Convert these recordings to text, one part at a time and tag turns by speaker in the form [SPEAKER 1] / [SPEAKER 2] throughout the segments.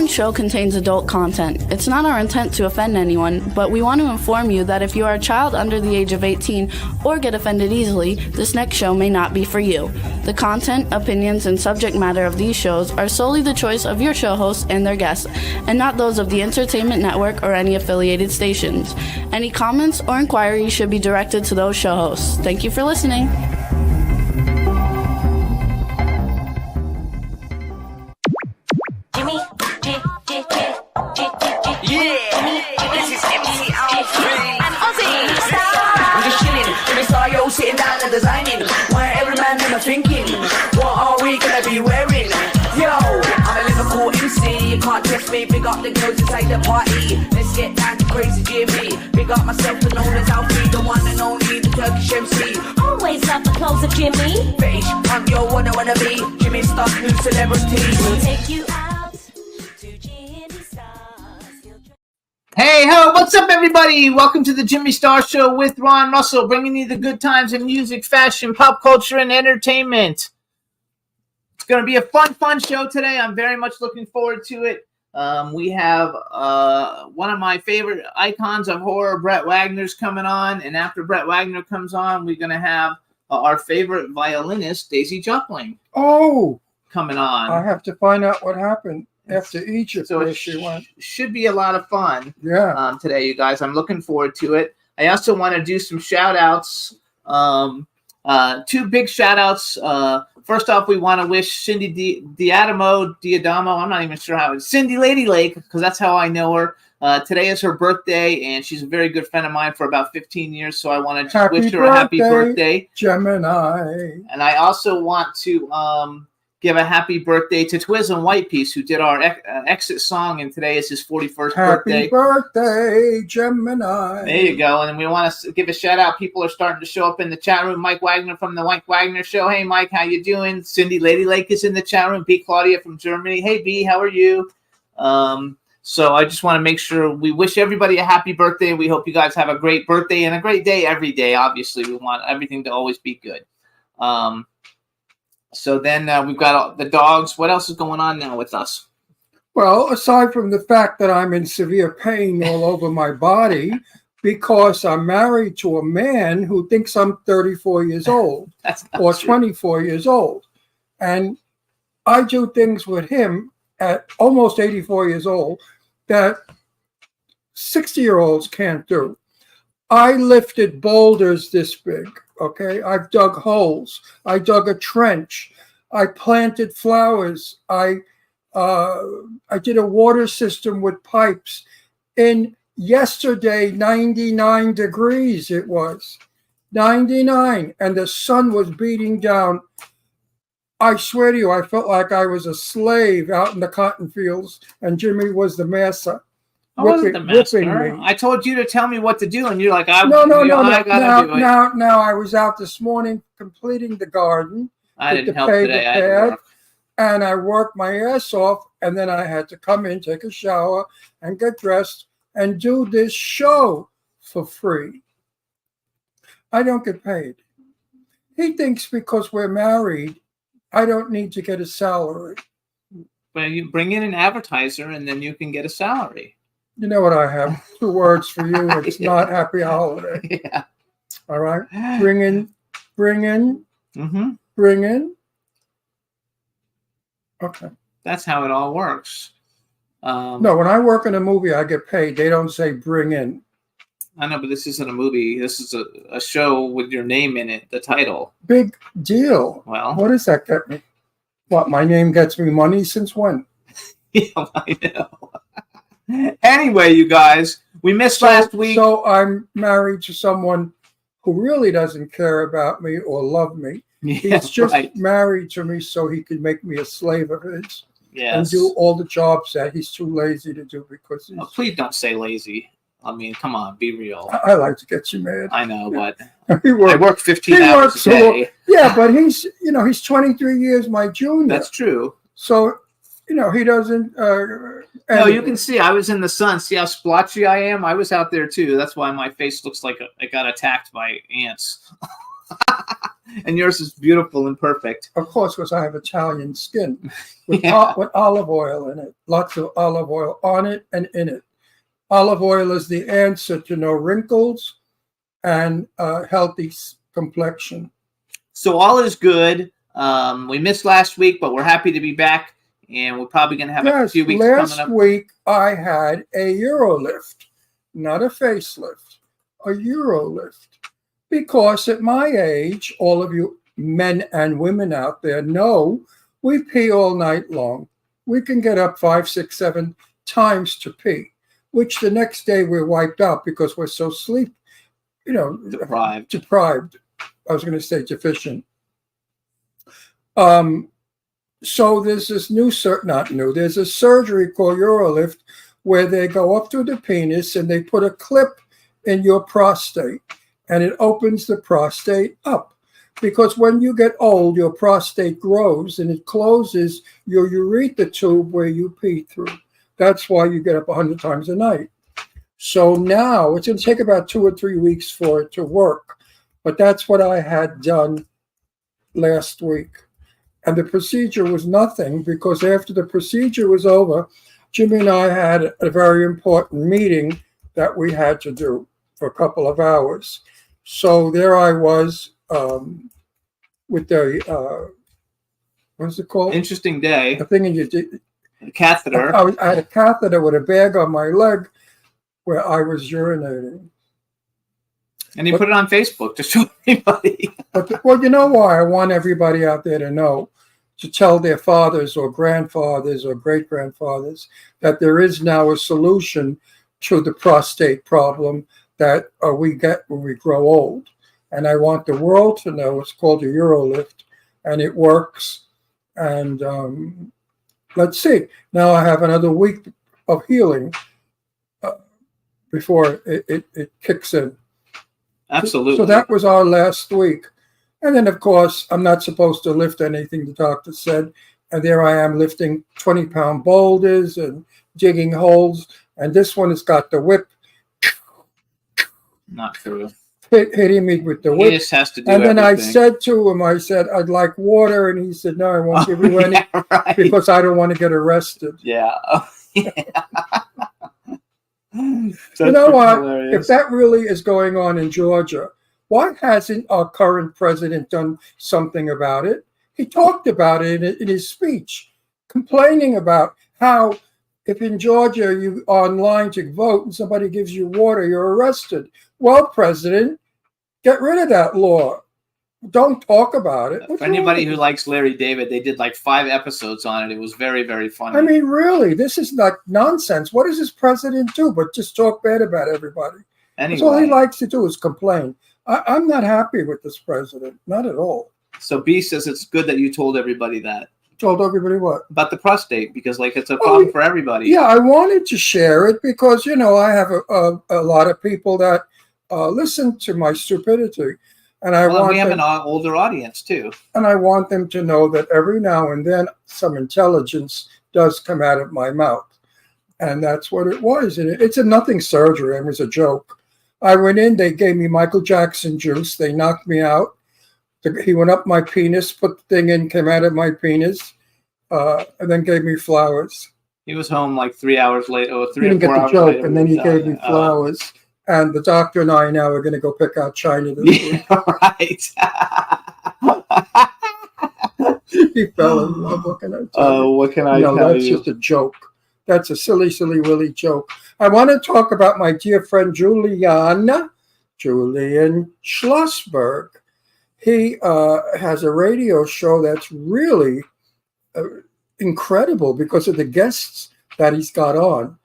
[SPEAKER 1] show contains adult content. It's not our intent to offend anyone, but we want to inform you that if you are a child under the age of 18 or get offended easily, this next show may not be for you. The content, opinions, and subject matter of these shows are solely the choice of your show hosts and their guests, and not those of the Entertainment Network or any affiliated stations. Any comments or inquiries should be directed to those show hosts. Thank you for listening.
[SPEAKER 2] Sitting down and designing, where every man in my thinking, what are we gonna be wearing? Yo, I'm a Liverpool MC, you can't test me. Big up the girls inside the party, let's get down to Crazy Jimmy. Big up myself and known as Alfie, the one and only, the Turkish MC.
[SPEAKER 3] Always love the clothes of Jimmy.
[SPEAKER 2] Bitch, I'm your wanna be, Jimmy Star's new celebrity.
[SPEAKER 3] We'll take you out to Jimmy Star's.
[SPEAKER 4] Hey ho, what's up everybody? Welcome to the Jimmy Star Show with Ron Russell, bringing you the good times in music, fashion, pop culture, and entertainment. It's going to be a fun show today. I'm very much looking forward to it. We have one of my favorite icons of horror, Brett Wagner's coming on, and after Brett Wagner comes on, we're going to have our favorite violinist, Daisy Jupling, coming on.
[SPEAKER 5] I have to find out what happened after Egypt,
[SPEAKER 4] so
[SPEAKER 5] where
[SPEAKER 4] it
[SPEAKER 5] she went.
[SPEAKER 4] Should be a lot of fun.
[SPEAKER 5] Yeah.
[SPEAKER 4] Today, you guys. I'm looking forward to it. I also want to do some shout outs. Two big shout outs. First off, we want to wish Cindy Diadamo. I'm not even sure how it's Cindy Lady Lake, because that's how I know her. Today is her birthday, and she's a very good friend of mine for about 15 years. So I want to wish her a happy birthday,
[SPEAKER 5] Gemini.
[SPEAKER 4] And I also want to give a happy birthday to Twiz and White Piece, who did our exit song, and today is his 41st birthday.
[SPEAKER 5] Happy birthday, Gemini.
[SPEAKER 4] There you go. And we want to give a shout out. People are starting to show up in the chat room. Mike Wagner from the Mike Wagner Show. Hey, Mike, how you doing? Cindy Lady Lake is in the chat room. B. Claudia from Germany. Hey, B, how are you? So I just want to make sure we wish everybody a happy birthday. We hope you guys have a great birthday and a great day every day. Obviously, we want everything to always be good. So then we've got the dogs. What else is going on now with us?
[SPEAKER 5] Well, aside from the fact that I'm in severe pain all over my body because I'm married to a man who thinks I'm 34 years old or 24 years old. And I do things with him at almost 84 years old that 60-year-olds can't do. I lifted boulders this big. Okay, I've dug holes. I dug a trench. I planted flowers. I did a water system with pipes. In yesterday, 99 degrees it was. 99, and the sun was beating down. I swear to you, I felt like I was a slave out in the cotton fields, and Jimmy was the master.
[SPEAKER 4] I wasn't the master. I told you to tell me what to do, and you're like, I
[SPEAKER 5] gotta
[SPEAKER 4] do it.
[SPEAKER 5] Now, I was out this morning completing the garden.
[SPEAKER 4] I didn't help today. I had to work.
[SPEAKER 5] And I worked my ass off, and then I had to come in, take a shower, and get dressed, and do this show for free. I don't get paid. He thinks because we're married, I don't need to get a salary.
[SPEAKER 4] Well, you bring in an advertiser, and then you can get a salary.
[SPEAKER 5] You know what I have? 2 words for you. It's not happy holiday.
[SPEAKER 4] Yeah.
[SPEAKER 5] All right. Bring in.
[SPEAKER 4] Mm-hmm.
[SPEAKER 5] Bring in. Okay.
[SPEAKER 4] That's how it all works.
[SPEAKER 5] No, when I work in a movie, I get paid. They don't say bring in.
[SPEAKER 4] I know, but this isn't a movie. This is a show with your name in it, the title.
[SPEAKER 5] Big deal.
[SPEAKER 4] Well.
[SPEAKER 5] What does that get me? What, my name gets me money since when?
[SPEAKER 4] Yeah, I know. Anyway, you guys, we missed last week.
[SPEAKER 5] So I'm married to someone who really doesn't care about me or love me.
[SPEAKER 4] Yeah,
[SPEAKER 5] He's just married to me so he can make me a slave of his.
[SPEAKER 4] Yes.
[SPEAKER 5] And do all the jobs that he's too lazy to do because he's...
[SPEAKER 4] Oh, please don't say lazy. I mean, come on, be real.
[SPEAKER 5] I like to get you mad.
[SPEAKER 4] I know, but
[SPEAKER 5] I
[SPEAKER 4] work 15 hours a day.
[SPEAKER 5] Yeah, but he's 23 years my junior.
[SPEAKER 4] That's true.
[SPEAKER 5] So, he doesn't...
[SPEAKER 4] no, you can see I was in the sun. See how splotchy I am? I was out there too. That's why my face looks like I got attacked by ants. And yours is beautiful and perfect.
[SPEAKER 5] Of course, because I have Italian skin with,
[SPEAKER 4] Yeah.
[SPEAKER 5] with olive oil in it. Lots of olive oil on it and in it. Olive oil is the answer to no wrinkles and healthy complexion.
[SPEAKER 4] So all is good. We missed last week, but we're happy to be back. And we're probably going to have a
[SPEAKER 5] Yes,
[SPEAKER 4] few weeks
[SPEAKER 5] last
[SPEAKER 4] coming up.
[SPEAKER 5] week I had a Eurolift, not a facelift, a Eurolift. Because at my age, all of you men and women out there know we pee all night long. We can get up 5, 6, 7 times to pee, which the next day we're wiped out because we're so deprived. I was going to say deficient. So there's this there's a surgery called Eurolift where they go up to the penis and they put a clip in your prostate and it opens the prostate up. Because when you get old, your prostate grows and it closes your urethra tube where you pee through. That's why you get up 100 times a night. So now it's going to take about 2 or 3 weeks for it to work. But that's what I had done last week. And the procedure was nothing because after the procedure was over, Jimmy and I had a very important meeting that we had to do for a couple of hours. So there I was with the, what's it called?
[SPEAKER 4] Interesting day.
[SPEAKER 5] The thing you did.
[SPEAKER 4] Catheter.
[SPEAKER 5] I had a catheter with a bag on my leg where I was urinating.
[SPEAKER 4] And you put it on Facebook to show everybody.
[SPEAKER 5] But well, you know why? I want everybody out there to know, to tell their fathers or grandfathers or great-grandfathers that there is now a solution to the prostate problem that we get when we grow old. And I want the world to know it's called a Eurolift, and it works. And let's see. Now I have another week of healing before it kicks in.
[SPEAKER 4] Absolutely.
[SPEAKER 5] So that was our last week. And then, of course, I'm not supposed to lift anything, the doctor said. And there I am lifting 20-pound boulders and digging holes. And this one has got the whip.
[SPEAKER 4] Not true.
[SPEAKER 5] Hitting me with the
[SPEAKER 4] He
[SPEAKER 5] whip.
[SPEAKER 4] just has to do
[SPEAKER 5] And then
[SPEAKER 4] everything.
[SPEAKER 5] I said to him, I'd like water. And he said, no, I won't give you any
[SPEAKER 4] Yeah, right.
[SPEAKER 5] because I don't want to get arrested.
[SPEAKER 4] Yeah.
[SPEAKER 5] You know
[SPEAKER 4] That's
[SPEAKER 5] what?
[SPEAKER 4] hilarious.
[SPEAKER 5] If that really is going on in Georgia, why hasn't our current president done something about it? He talked about it in his speech, complaining about how if in Georgia you are online to vote and somebody gives you water, you're arrested. Well, President, get rid of that law. Don't talk about it. What's
[SPEAKER 4] For anybody
[SPEAKER 5] wrong
[SPEAKER 4] who
[SPEAKER 5] with
[SPEAKER 4] likes Larry David, they did like 5 episodes on it. It was very, very funny.
[SPEAKER 5] I mean, really, this is not nonsense. What does this president do but just talk bad about everybody? That's all he
[SPEAKER 4] anyway,
[SPEAKER 5] likes to do is complain. I'm not happy with this president, not at all.
[SPEAKER 4] so B says it's good that you told everybody that
[SPEAKER 5] Told everybody what?
[SPEAKER 4] about the prostate because like it's a problem for everybody.
[SPEAKER 5] Yeah, I wanted to share it because, I have a lot of people that listen to my stupidity. And I
[SPEAKER 4] Well,
[SPEAKER 5] want
[SPEAKER 4] we have
[SPEAKER 5] them,
[SPEAKER 4] an older audience too.
[SPEAKER 5] and I want them to know that every now and then some intelligence does come out of my mouth. And that's what it was. And it's a nothing surgery. It was a joke. I went in, they gave me Michael Jackson juice. They knocked me out. He went up my penis, put the thing in, came out of my penis, and then gave me flowers.
[SPEAKER 4] He was home like 3 hours later, or
[SPEAKER 5] He
[SPEAKER 4] 3 or
[SPEAKER 5] didn't
[SPEAKER 4] 4
[SPEAKER 5] get the
[SPEAKER 4] hours
[SPEAKER 5] joke,
[SPEAKER 4] later.
[SPEAKER 5] and then he
[SPEAKER 4] we
[SPEAKER 5] gave
[SPEAKER 4] were
[SPEAKER 5] me
[SPEAKER 4] done.
[SPEAKER 5] flowers. And the doctor and I now are going to go pick out China this week.
[SPEAKER 4] Yeah, right.
[SPEAKER 5] He fell in love. What can I tell you?
[SPEAKER 4] What can I
[SPEAKER 5] No,
[SPEAKER 4] tell
[SPEAKER 5] that's
[SPEAKER 4] you?
[SPEAKER 5] just a joke. That's a silly, silly, willy joke. I want to talk about my dear friend Julian Schlossberg. He has a radio show that's really incredible because of the guests that he's got on.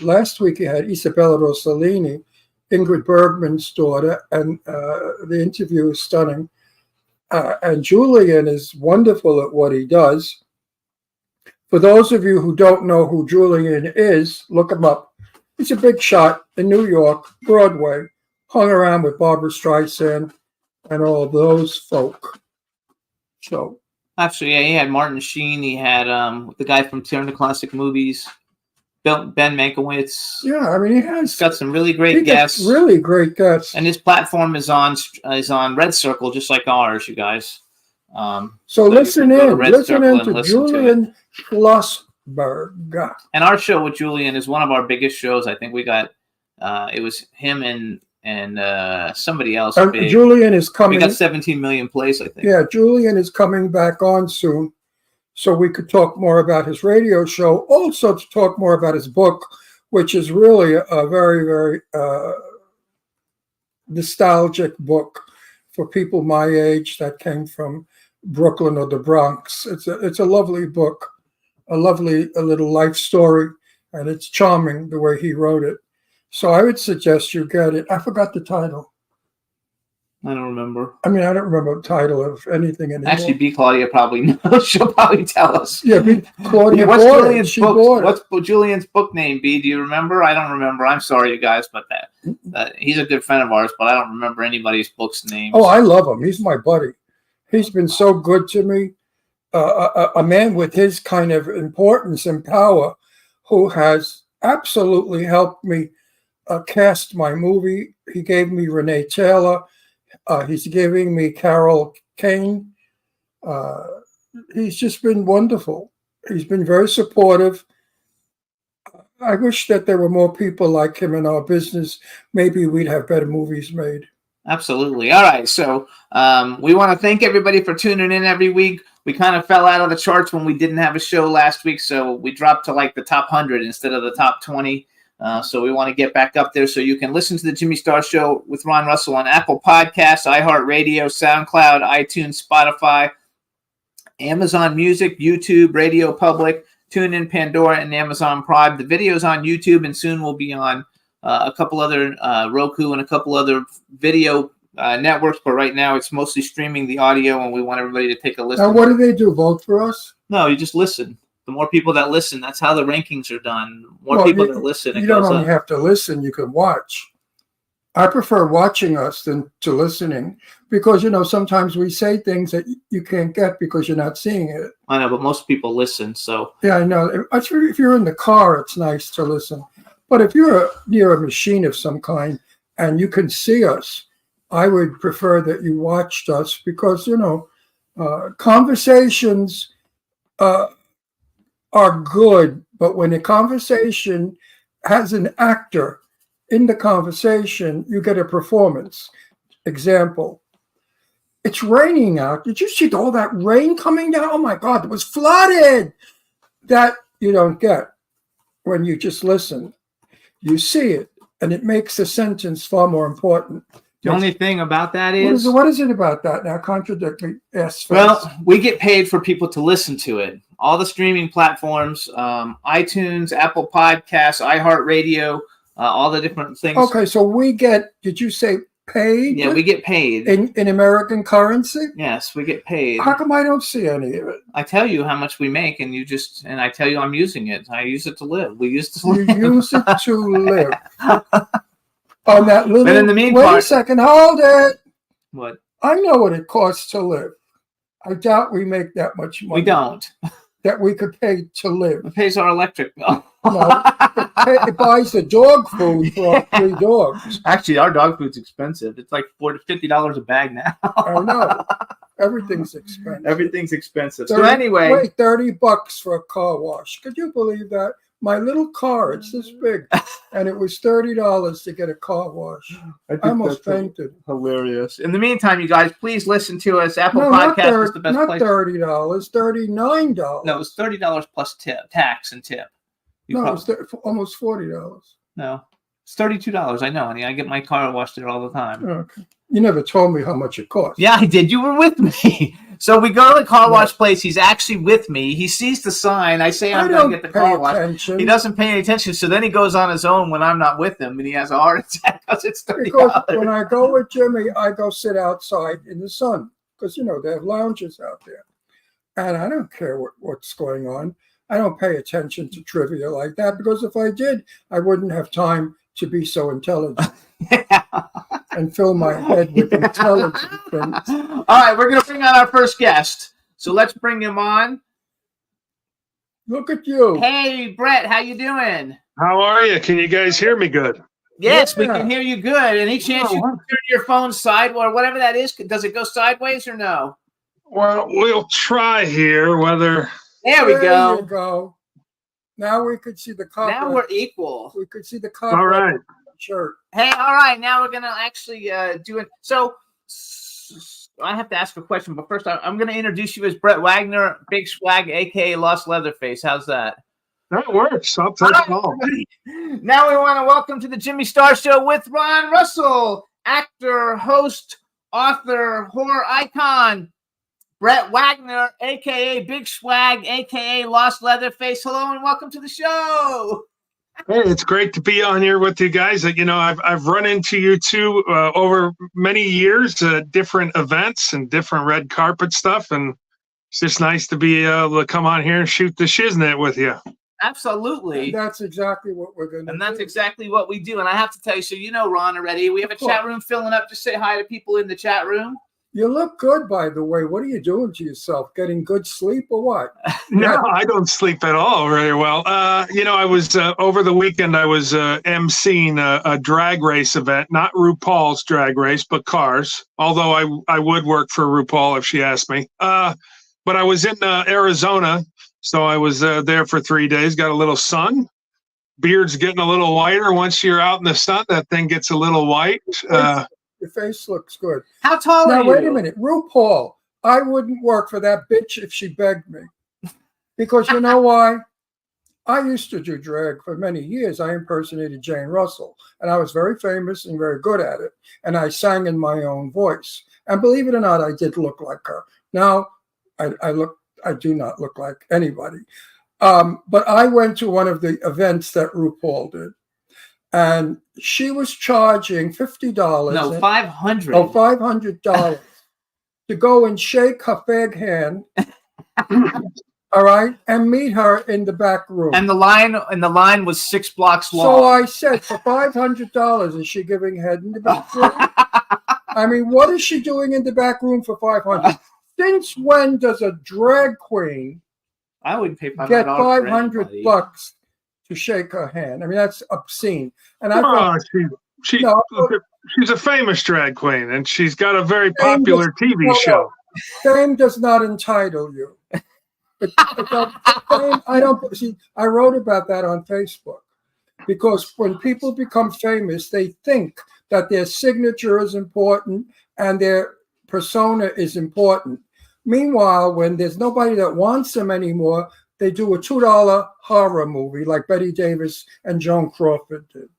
[SPEAKER 5] Last week he had Isabella Rossellini, Ingrid Bergman's daughter, and the interview is stunning. And Julian is wonderful at what he does. For those of you who don't know who Julian is, look him up. He's a big shot in New York, Broadway, hung around with Barbara Streisand and all those folk. So,
[SPEAKER 4] Actually, yeah, he had Martin Sheen. He had the guy from Turner Classic Movies. Ben Mankiewicz.
[SPEAKER 5] Yeah, I mean, he has
[SPEAKER 4] He's got some really
[SPEAKER 5] he
[SPEAKER 4] great
[SPEAKER 5] gets
[SPEAKER 4] guests.
[SPEAKER 5] really great guests.
[SPEAKER 4] And his platform is on Red Circle, just like ours, you guys.
[SPEAKER 5] So
[SPEAKER 4] you
[SPEAKER 5] listen
[SPEAKER 4] can go to
[SPEAKER 5] in.
[SPEAKER 4] Red
[SPEAKER 5] Listen
[SPEAKER 4] Circle
[SPEAKER 5] in
[SPEAKER 4] and
[SPEAKER 5] to
[SPEAKER 4] listen to
[SPEAKER 5] Julian Schlossberg.
[SPEAKER 4] And our show with Julian is one of our biggest shows. I think we got it was him and somebody else. Big.
[SPEAKER 5] Julian is coming.
[SPEAKER 4] We got 17 million plays, I think.
[SPEAKER 5] Yeah, Julian is coming back on soon, so we could talk more about his radio show. Also, to talk more about his book, which is really a very, very nostalgic book for people my age that came from Brooklyn or the Bronx. It's a lovely book, a little life story, and it's charming the way he wrote it. So I would suggest you get it. I forgot the title.
[SPEAKER 4] I don't remember.
[SPEAKER 5] I mean, I don't remember the title of anything anymore.
[SPEAKER 4] Actually, B. Claudia probably knows. She'll probably tell us.
[SPEAKER 5] Yeah, Claudia
[SPEAKER 4] What's
[SPEAKER 5] bought
[SPEAKER 4] Julian's
[SPEAKER 5] it. She
[SPEAKER 4] book?
[SPEAKER 5] bought it.
[SPEAKER 4] What's Julian's book name? B. Do you remember? I don't remember. I'm sorry, you guys, but that he's a good friend of ours, but I don't remember anybody's book's name.
[SPEAKER 5] Oh, I love him. He's my buddy. He's been so good to me. A man with his kind of importance and power, who has absolutely helped me cast my movie. He gave me Renee Taylor. He's giving me Carol Kane. He's just been wonderful. He's been very supportive. I wish that there were more people like him in our business. Maybe we'd have better movies made.
[SPEAKER 4] Absolutely. All right. So we want to thank everybody for tuning in every week. We kind of fell out of the charts when we didn't have a show last week, so we dropped to like the top 100 instead of the top 20. So we want to get back up there so you can listen to the Jimmy Star Show with Ron Russell on Apple Podcasts, iHeartRadio, SoundCloud, iTunes, Spotify, Amazon Music, YouTube, Radio Public, TuneIn, Pandora, and Amazon Prime. The video's on YouTube, and soon will be on a couple other Roku and a couple other video networks. But right now, it's mostly streaming the audio, and we want everybody to take a listen.
[SPEAKER 5] Now, what do they do? Vote for us?
[SPEAKER 4] No, you just listen. The more people that listen, that's how the rankings are done. The more people that listen, it
[SPEAKER 5] you don't
[SPEAKER 4] goes
[SPEAKER 5] only
[SPEAKER 4] up.
[SPEAKER 5] have to listen, you can watch. I prefer watching us than to listening because, sometimes we say things that you can't get because you're not seeing it.
[SPEAKER 4] I know, but most people listen, so.
[SPEAKER 5] Yeah, I know. If you're in the car, it's nice to listen. But if you're near a machine of some kind and you can see us, I would prefer that you watched us because, conversations are good, but when a conversation has an actor in the conversation, you get a performance. Example, it's raining out. Did you see all that rain coming down? Oh my God, it was flooded. That you don't get when you just listen. You see it, and it makes the sentence far more important.
[SPEAKER 4] The only thing about that
[SPEAKER 5] What is it about that? Now contradict me. Yes.
[SPEAKER 4] Well, we get paid for people to listen to it. All the streaming platforms, iTunes, Apple Podcasts, iHeartRadio, all the different things.
[SPEAKER 5] Okay, so we get, did you say paid?
[SPEAKER 4] Yeah, we get paid.
[SPEAKER 5] In American currency?
[SPEAKER 4] Yes, we get paid.
[SPEAKER 5] How come I don't see any of it?
[SPEAKER 4] I tell you how much we make, and I tell you I'm using it. I use it to live. We use it to live.
[SPEAKER 5] You use it to live. On that little.
[SPEAKER 4] But in the meantime,
[SPEAKER 5] wait a second, hold it.
[SPEAKER 4] What?
[SPEAKER 5] I know what it costs to live. I doubt we make that much money.
[SPEAKER 4] We don't.
[SPEAKER 5] That we could pay to live.
[SPEAKER 4] It pays our electric bill.
[SPEAKER 5] No, it buys the dog food for our 3 dogs.
[SPEAKER 4] Actually, our dog food's expensive. It's like $50 a bag now.
[SPEAKER 5] I know. Everything's expensive.
[SPEAKER 4] Everything's expensive. So anyway.
[SPEAKER 5] Wait, $30 for a car wash. Could you believe that? My little car, it's this big. And it was $30 to get a car wash. I almost fainted.
[SPEAKER 4] Hilarious. In the meantime, you guys, please listen to us. Apple
[SPEAKER 5] No,
[SPEAKER 4] Podcast is the best
[SPEAKER 5] not
[SPEAKER 4] place.
[SPEAKER 5] $30, $39.
[SPEAKER 4] No, it was $30 plus tax and tip.
[SPEAKER 5] It was almost $40.
[SPEAKER 4] No, it's $32. I know, honey. I get my car washed there all the time.
[SPEAKER 5] Okay. You never told me how much it cost.
[SPEAKER 4] Yeah, I did. You were with me. So we go to the car wash place. He's actually with me. He sees the sign. I say I'm going to get the car wash. He doesn't pay any attention. So then he goes on his own when I'm not with him, and he has a heart attack because it's $30.
[SPEAKER 5] Because when I go with Jimmy, I go sit outside in the sun because, they have lounges out there. And I don't care what's going on. I don't pay attention to trivia like that because if I did, I wouldn't have time to be so intelligent. And fill my head with intelligent things.
[SPEAKER 4] All right, we're going to bring on our first guest. So let's bring him on.
[SPEAKER 5] Look at you.
[SPEAKER 4] Hey, Brett, how you doing?
[SPEAKER 6] How are you? Can you guys hear me good?
[SPEAKER 4] Yes, we
[SPEAKER 5] Yeah.
[SPEAKER 4] can hear you good. Any chance you can turn your phone sideways or whatever that is? Does it go sideways or no?
[SPEAKER 6] Well, we'll try here whether.
[SPEAKER 4] There we
[SPEAKER 5] You
[SPEAKER 4] go.
[SPEAKER 5] go. Now we could see the copper.
[SPEAKER 4] Now we're equal.
[SPEAKER 5] We could see the copper
[SPEAKER 6] All right.
[SPEAKER 5] shirt.
[SPEAKER 4] Hey, all right. Now we're gonna actually do it. So I have to ask a question, but first I'm gonna introduce you as Brett Wagner, Big Swag, aka Lost Leatherface. How's that?
[SPEAKER 6] That works. I'll take it all.
[SPEAKER 4] Now we want to welcome to the Jimmy Star Show with Ron Russell, actor, host, author, horror icon, Brett Wagner, aka Big Swag, aka Lost Leatherface. Hello and welcome to the show.
[SPEAKER 6] Hey, it's great to be on here with you guys. You know, I've run into you two over many years, different events and different red carpet stuff, and it's just nice to be able to come on here and shoot the shiznit with you.
[SPEAKER 4] Absolutely.
[SPEAKER 5] And that's exactly what we're going to do.
[SPEAKER 4] And that's exactly what we do. And I have to tell you, so you know Ron already. We have a chat room filling up. Just say hi to people in the chat room.
[SPEAKER 5] You look good, by the way. What are you doing to yourself? Getting good sleep or what?
[SPEAKER 6] No, I don't sleep at all very well. You know, I was over the weekend, I was emceeing a drag race event, not RuPaul's drag race, but Cars. Although I would work for RuPaul if she asked me. But I was in Arizona, so I was there for 3 days, got a little sun. Beard's getting a little whiter. Once you're out in the sun, that thing gets a little white.
[SPEAKER 5] Your face looks good.
[SPEAKER 4] How tall are
[SPEAKER 5] Now,
[SPEAKER 4] you?
[SPEAKER 5] wait a minute. RuPaul, I wouldn't work for that bitch if she begged me. Because you know why? I used to do drag for many years. I impersonated Jane Russell, and I was very famous and very good at it. And I sang in my own voice. And believe it or not, I did look like her. Now, I do not look like anybody. But I went to one of the events that RuPaul did. And she was charging $50.
[SPEAKER 4] No, $500.
[SPEAKER 5] Oh, $500 to go and shake her fag hand. All right, and meet her in the back room.
[SPEAKER 4] And the line was 6 blocks long.
[SPEAKER 5] So I said, for $500, is she giving head in the back room? I mean, what is she doing in the back room for $500? Since when does a drag queen
[SPEAKER 4] I wouldn't pay $500
[SPEAKER 5] get
[SPEAKER 4] for
[SPEAKER 5] $500
[SPEAKER 4] anybody.
[SPEAKER 5] to shake her hand? I mean, that's obscene. And I
[SPEAKER 6] Oh,
[SPEAKER 5] thought,
[SPEAKER 6] she's a famous drag queen, and she's got a very popular TV show.
[SPEAKER 5] fame does not entitle you. I don't see. I wrote about that on Facebook because when people become famous, they think that their signature is important and their persona is important. Meanwhile, when there's nobody that wants them anymore, they do a $2 horror movie like Betty Davis and Joan Crawford did.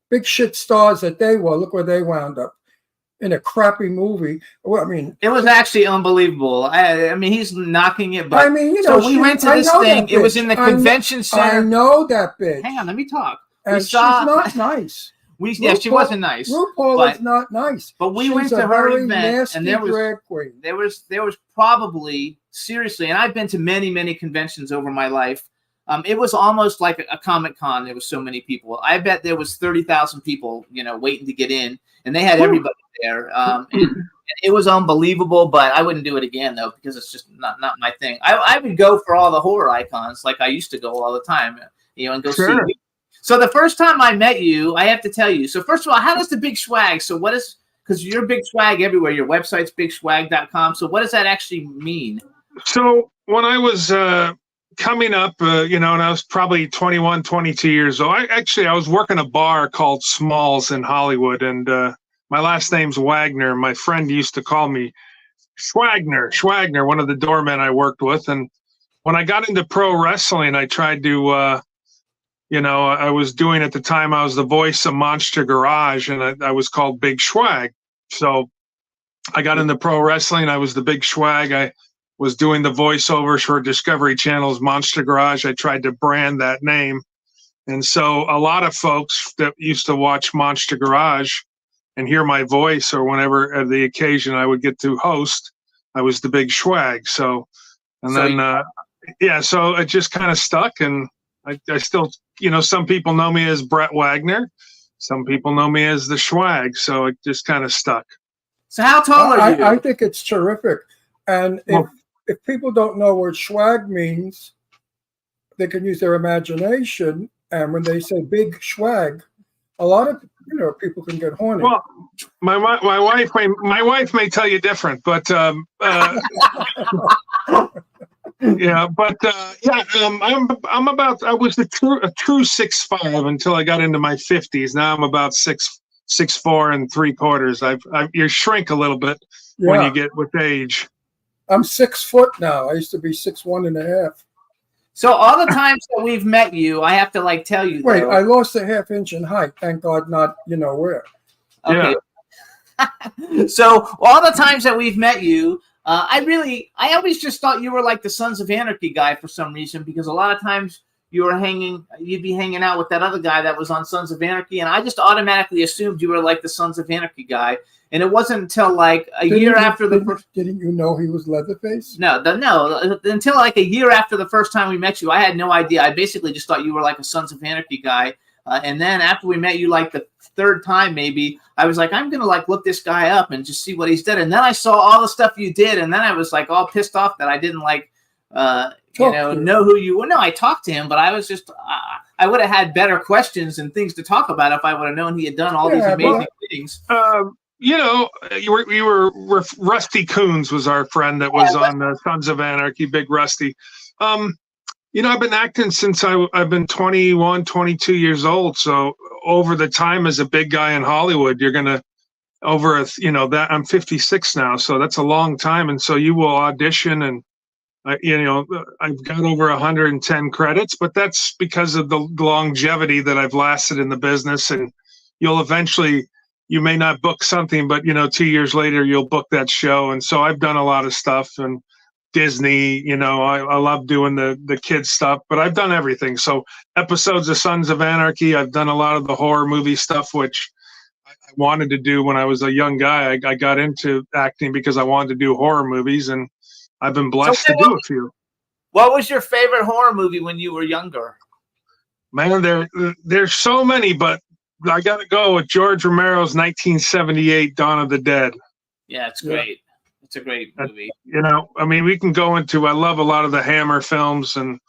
[SPEAKER 5] Big shit stars that they were. Look where they wound up. In a crappy movie. Well, I mean,
[SPEAKER 4] It was actually unbelievable. I mean, he's knocking it, but
[SPEAKER 5] I mean, you know,
[SPEAKER 4] so we went to this thing. It was in the convention
[SPEAKER 5] I
[SPEAKER 4] center.
[SPEAKER 5] know that bitch.
[SPEAKER 4] Hang on, let me talk.
[SPEAKER 5] And
[SPEAKER 4] we saw.
[SPEAKER 5] she's not nice.
[SPEAKER 4] She wasn't nice.
[SPEAKER 5] RuPaul
[SPEAKER 4] but-
[SPEAKER 5] is not nice.
[SPEAKER 4] But we
[SPEAKER 5] She's
[SPEAKER 4] went
[SPEAKER 5] a
[SPEAKER 4] to her
[SPEAKER 5] very
[SPEAKER 4] event,
[SPEAKER 5] nasty
[SPEAKER 4] and there was
[SPEAKER 5] drag queen.
[SPEAKER 4] there was probably seriously, and I've been to many conventions over my life. It was almost like a Comic-Con. There was so many people. I bet there was 30,000 people, waiting to get in, and they had everybody there. And it was unbelievable, but I wouldn't do it again though because it's just not my thing. I would go for all the horror icons like I used to go all the time, and go see. So the first time I met you, I have to tell you. So first of all, how does the Big Swag? So what is? Because you're Big Swag everywhere. Your website's bigswag.com. So what does that actually mean?
[SPEAKER 6] So when I was coming up, and I was probably 21, 22 years old, I was working a bar called Smalls in Hollywood, and my last name's Wagner. My friend used to call me Schwagner, one of the doormen I worked with. And when I got into pro wrestling, I tried to, I was doing at the time, I was the voice of Monster Garage, and I was called Big Schwag. So I got into pro wrestling. I was the Big Schwag. I was doing the voiceovers for Discovery Channel's Monster Garage. I tried to brand that name. And so a lot of folks that used to watch Monster Garage and hear my voice, or whenever at the occasion I would get to host, I was the Big Schwag. So it just kind of stuck. And I still, some people know me as Brett Wagner. Some people know me as the Schwag. So it just kind of stuck.
[SPEAKER 4] So how tall are you?
[SPEAKER 5] I think it's terrific. And if people don't know what swag means, they can use their imagination. And when they say big swag, a lot of people can get horny.
[SPEAKER 6] Well, my wife may tell you different, but yeah, but I was a true 6'5" until I got into my 50s. Now I'm about 6'4" and 3/4. You shrink a little bit when you get with age.
[SPEAKER 5] I'm 6 foot now. I used to be 6'1.5".
[SPEAKER 4] So all the times that we've met you, I have to tell you.
[SPEAKER 5] Wait,
[SPEAKER 4] though,
[SPEAKER 5] I lost a ½ inch in height. Thank God, not where.
[SPEAKER 4] Okay. Yeah. So all the times that we've met you, I always just thought you were like the Sons of Anarchy guy for some reason, because a lot of times you'd be hanging out with that other guy that was on Sons of Anarchy, and I just automatically assumed you were like the Sons of Anarchy guy. And it wasn't until didn't
[SPEAKER 5] you know he was Leatherface?
[SPEAKER 4] No, until a year after the first time we met you, I had no idea. I basically just thought you were like a Sons of Anarchy guy. And then after we met you, the third time maybe, I was like, I'm gonna look this guy up and just see what he's did. And then I saw all the stuff you did, and then I was all pissed off that I didn't know who you were. No, I talked to him, but I was just I would have had better questions and things to talk about if I would have known he had done all these amazing things.
[SPEAKER 6] You were Rusty Coons was our friend that was on the Sons of Anarchy, Big Rusty. I've been acting since I've been 21, 22 years old. So over the time as a big guy in Hollywood, you're going to that I'm 56 now. So that's a long time. And so you will audition, and I've got over 110 credits, but that's because of the longevity that I've lasted in the business. And you'll eventually, you may not book something, but 2 years later you'll book that show. And so I've done a lot of stuff, and Disney, I love doing the kids stuff, but I've done everything. So episodes of Sons of Anarchy, I've done a lot of the horror movie stuff, which I wanted to do when I was a young guy. I got into acting because I wanted to do horror movies, and I've been blessed to do a few.
[SPEAKER 4] What was your favorite horror movie when you were younger?
[SPEAKER 6] Man, there's so many, but I got to go with George Romero's 1978 Dawn of the Dead.
[SPEAKER 4] Yeah, it's great. It's a great movie.
[SPEAKER 6] We can go into, I love a lot of the Hammer films, and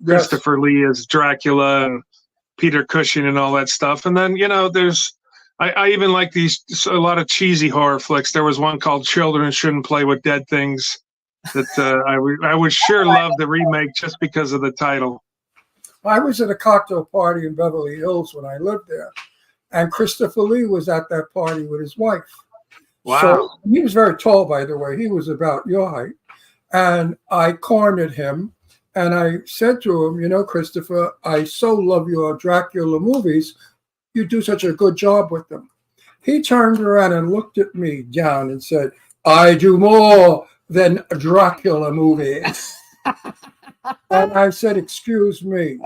[SPEAKER 6] Christopher Lee as Dracula, and Peter Cushing and all that stuff. And then, I even like a lot of cheesy horror flicks. There was one called Children Shouldn't Play with Dead Things that I would sure love the remake just because of the title.
[SPEAKER 5] I was at a cocktail party in Beverly Hills when I lived there, and Christopher Lee was at that party with his wife.
[SPEAKER 6] Wow.
[SPEAKER 5] So he was very tall, by the way. He was about your height. And I cornered him, and I said to him, Christopher, I so love your Dracula movies. You do such a good job with them. He turned around and looked at me down and said, I do more than Dracula movies. And I said, excuse me,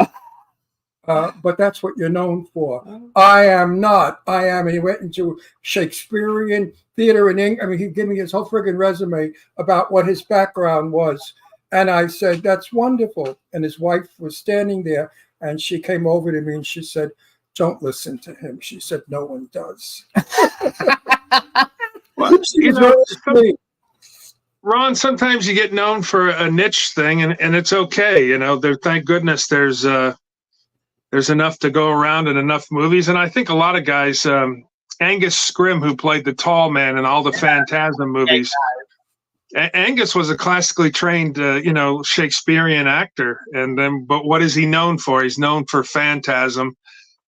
[SPEAKER 5] but that's what you're known for. I am not. And he went into Shakespearean theater in England. He gave me his whole friggin' resume about what his background was. And I said, that's wonderful. And his wife was standing there, and she came over to me and she said, don't listen to him. She said, no one does.
[SPEAKER 6] Ron, sometimes you get known for a niche thing, and it's okay. Thank goodness there's enough to go around and enough movies. And I think a lot of guys, Angus Scrimm, who played the tall man in all the Phantasm movies, Angus was a classically trained, Shakespearean actor. But what is he known for? He's known for Phantasm.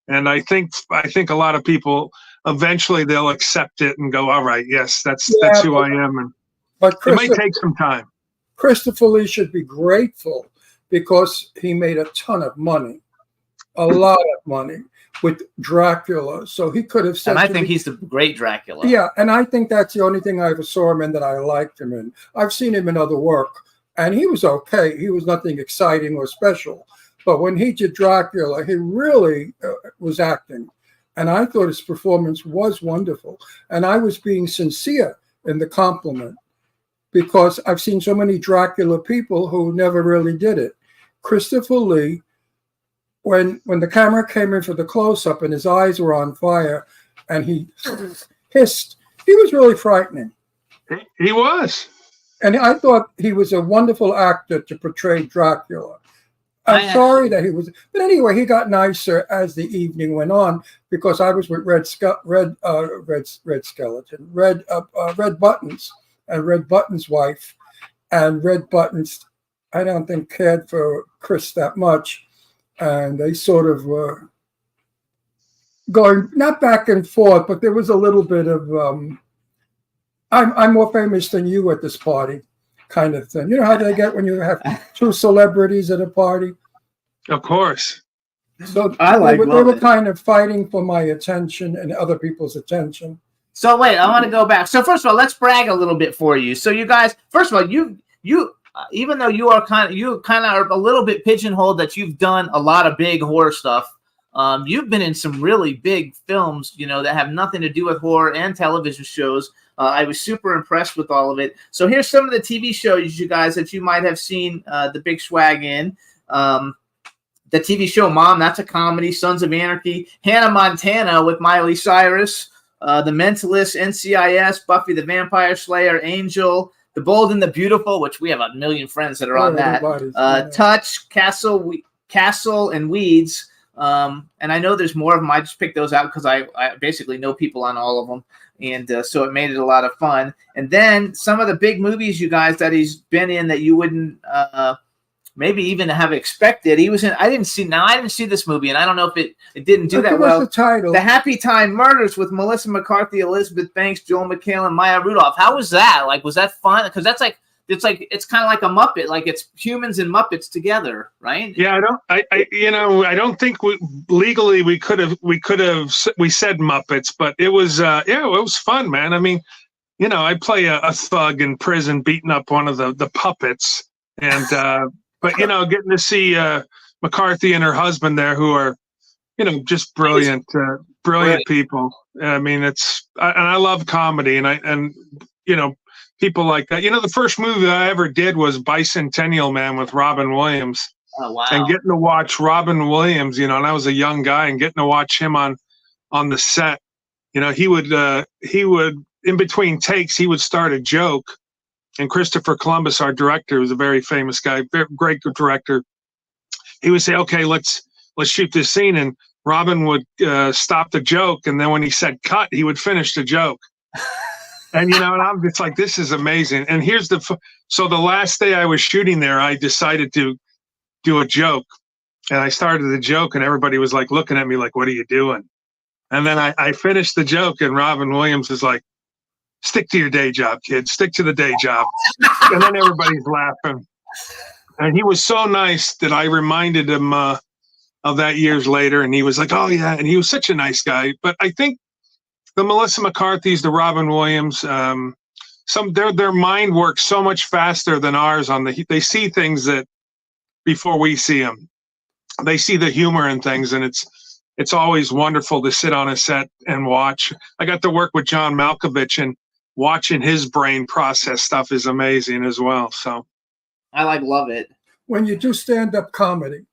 [SPEAKER 6] And I think a lot of people eventually they'll accept it and go, all right, yes, that's who I am. But it might take some time.
[SPEAKER 5] Christopher Lee should be grateful because he made a ton of money, a lot of money with Dracula. So he could have said,
[SPEAKER 4] and I think he's the great Dracula.
[SPEAKER 5] Yeah, and I think that's the only thing I ever saw him in that I liked him in. I've seen him in other work, and he was okay. He was nothing exciting or special. But when he did Dracula, he really was acting. And I thought his performance was wonderful. And I was being sincere in the compliment because I've seen so many Dracula people who never really did it. Christopher Lee, when the camera came in for the close-up and his eyes were on fire and he hissed, he was really frightening.
[SPEAKER 6] He was.
[SPEAKER 5] And I thought he was a wonderful actor to portray Dracula. I'm sorry that he was, but anyway, he got nicer as the evening went on because I was with Red Buttons and Red Buttons' wife, and Red Buttons, I don't think cared for Chris that much, and they sort of were going not back and forth, but there was a little bit of I'm more famous than you at this party kind of thing. You know how they get when you have two celebrities at a party?
[SPEAKER 6] Of course.
[SPEAKER 4] they
[SPEAKER 5] So
[SPEAKER 4] were
[SPEAKER 5] were kind of fighting for my attention and other people's attention.
[SPEAKER 4] So wait, I want to go back. So first of all, let's brag a little bit for you. So you guys, first of all, you even though you kind of are a little bit pigeonholed that you've done a lot of big horror stuff. You've been in some really big films, that have nothing to do with horror and television shows. I was super impressed with all of it. So here's some of the TV shows, you guys, that you might have seen the Big Swag in. The TV show Mom, that's a comedy. Sons of Anarchy. Hannah Montana with Miley Cyrus. The Mentalist, NCIS, Buffy the Vampire Slayer, Angel, The Bold and the Beautiful, which we have a million friends that are on that. Touch, Castle, and Weeds. And I know there's more of them. I just picked those out because I basically know people on all of them. And so it made it a lot of fun. And then some of the big movies, you guys, that he's been in that you wouldn't maybe even have expected. He was in. I didn't see this movie, and I don't know if it didn't do that well.
[SPEAKER 5] The title?
[SPEAKER 4] The Happy Time Murders with Melissa McCarthy, Elizabeth Banks, Joel McHale, and Maya Rudolph. How was that? Like, was that fun? Because that's like. It's kind of like a Muppet, like it's humans and Muppets together, right?
[SPEAKER 6] Yeah, I don't think legally we said Muppets, but it was it was fun, man. I mean, I play a thug in prison beating up one of the puppets, and but getting to see McCarthy and her husband there, who are just brilliant people. I mean, and I love comedy, and people like that. The first movie I ever did was Bicentennial Man with Robin Williams.
[SPEAKER 4] Oh, wow.
[SPEAKER 6] And getting to watch Robin Williams, and I was a young guy, and getting to watch him on the set, he would in between takes, he would start a joke. And Christopher Columbus, our director, was a very famous guy, great director. He would say, okay, let's shoot this scene. And Robin would stop the joke. And then when he said cut, he would finish the joke. And, and I'm just like, this is amazing. And here's so the last day I was shooting there, I decided to do a joke. And I started the joke, and everybody was like looking at me like, what are you doing? And then I finished the joke, and Robin Williams is like, stick to your day job, kid. Stick to the day job. And then everybody's laughing. And he was so nice that I reminded him of that years later. And he was like, oh, yeah. And he was such a nice guy. But I think the Melissa McCarthy's, the Robin Williams, their mind works so much faster than ours. They see things that before we see them, they see the humor in things, and it's always wonderful to sit on a set and watch. I got to work with John Malkovich, and watching his brain process stuff is amazing as well. So
[SPEAKER 4] I love it.
[SPEAKER 5] When you do stand-up comedy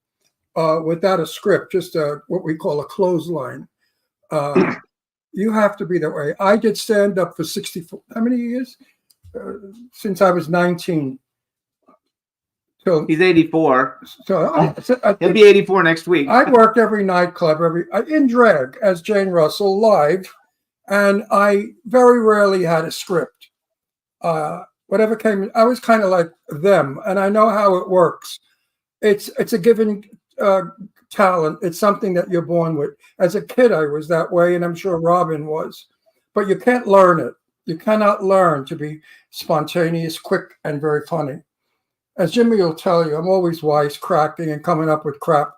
[SPEAKER 5] without a script, just what we call a clothesline. You have to be that way. I did stand up for 64. How many years? Since I was 19. So
[SPEAKER 4] he's 84.
[SPEAKER 5] So
[SPEAKER 4] he'll be 84 next week.
[SPEAKER 5] I worked every nightclub, in drag as Jane Russell live, and I very rarely had a script. Whatever came, I was kind of like them, and I know how it works. It's a given talent. It's something that you're born with. As a kid, I was that way, and I'm sure Robin was. But you can't learn it. You cannot learn to be spontaneous, quick, and very funny. As Jimmy will tell you, I'm always wisecracking and coming up with crap.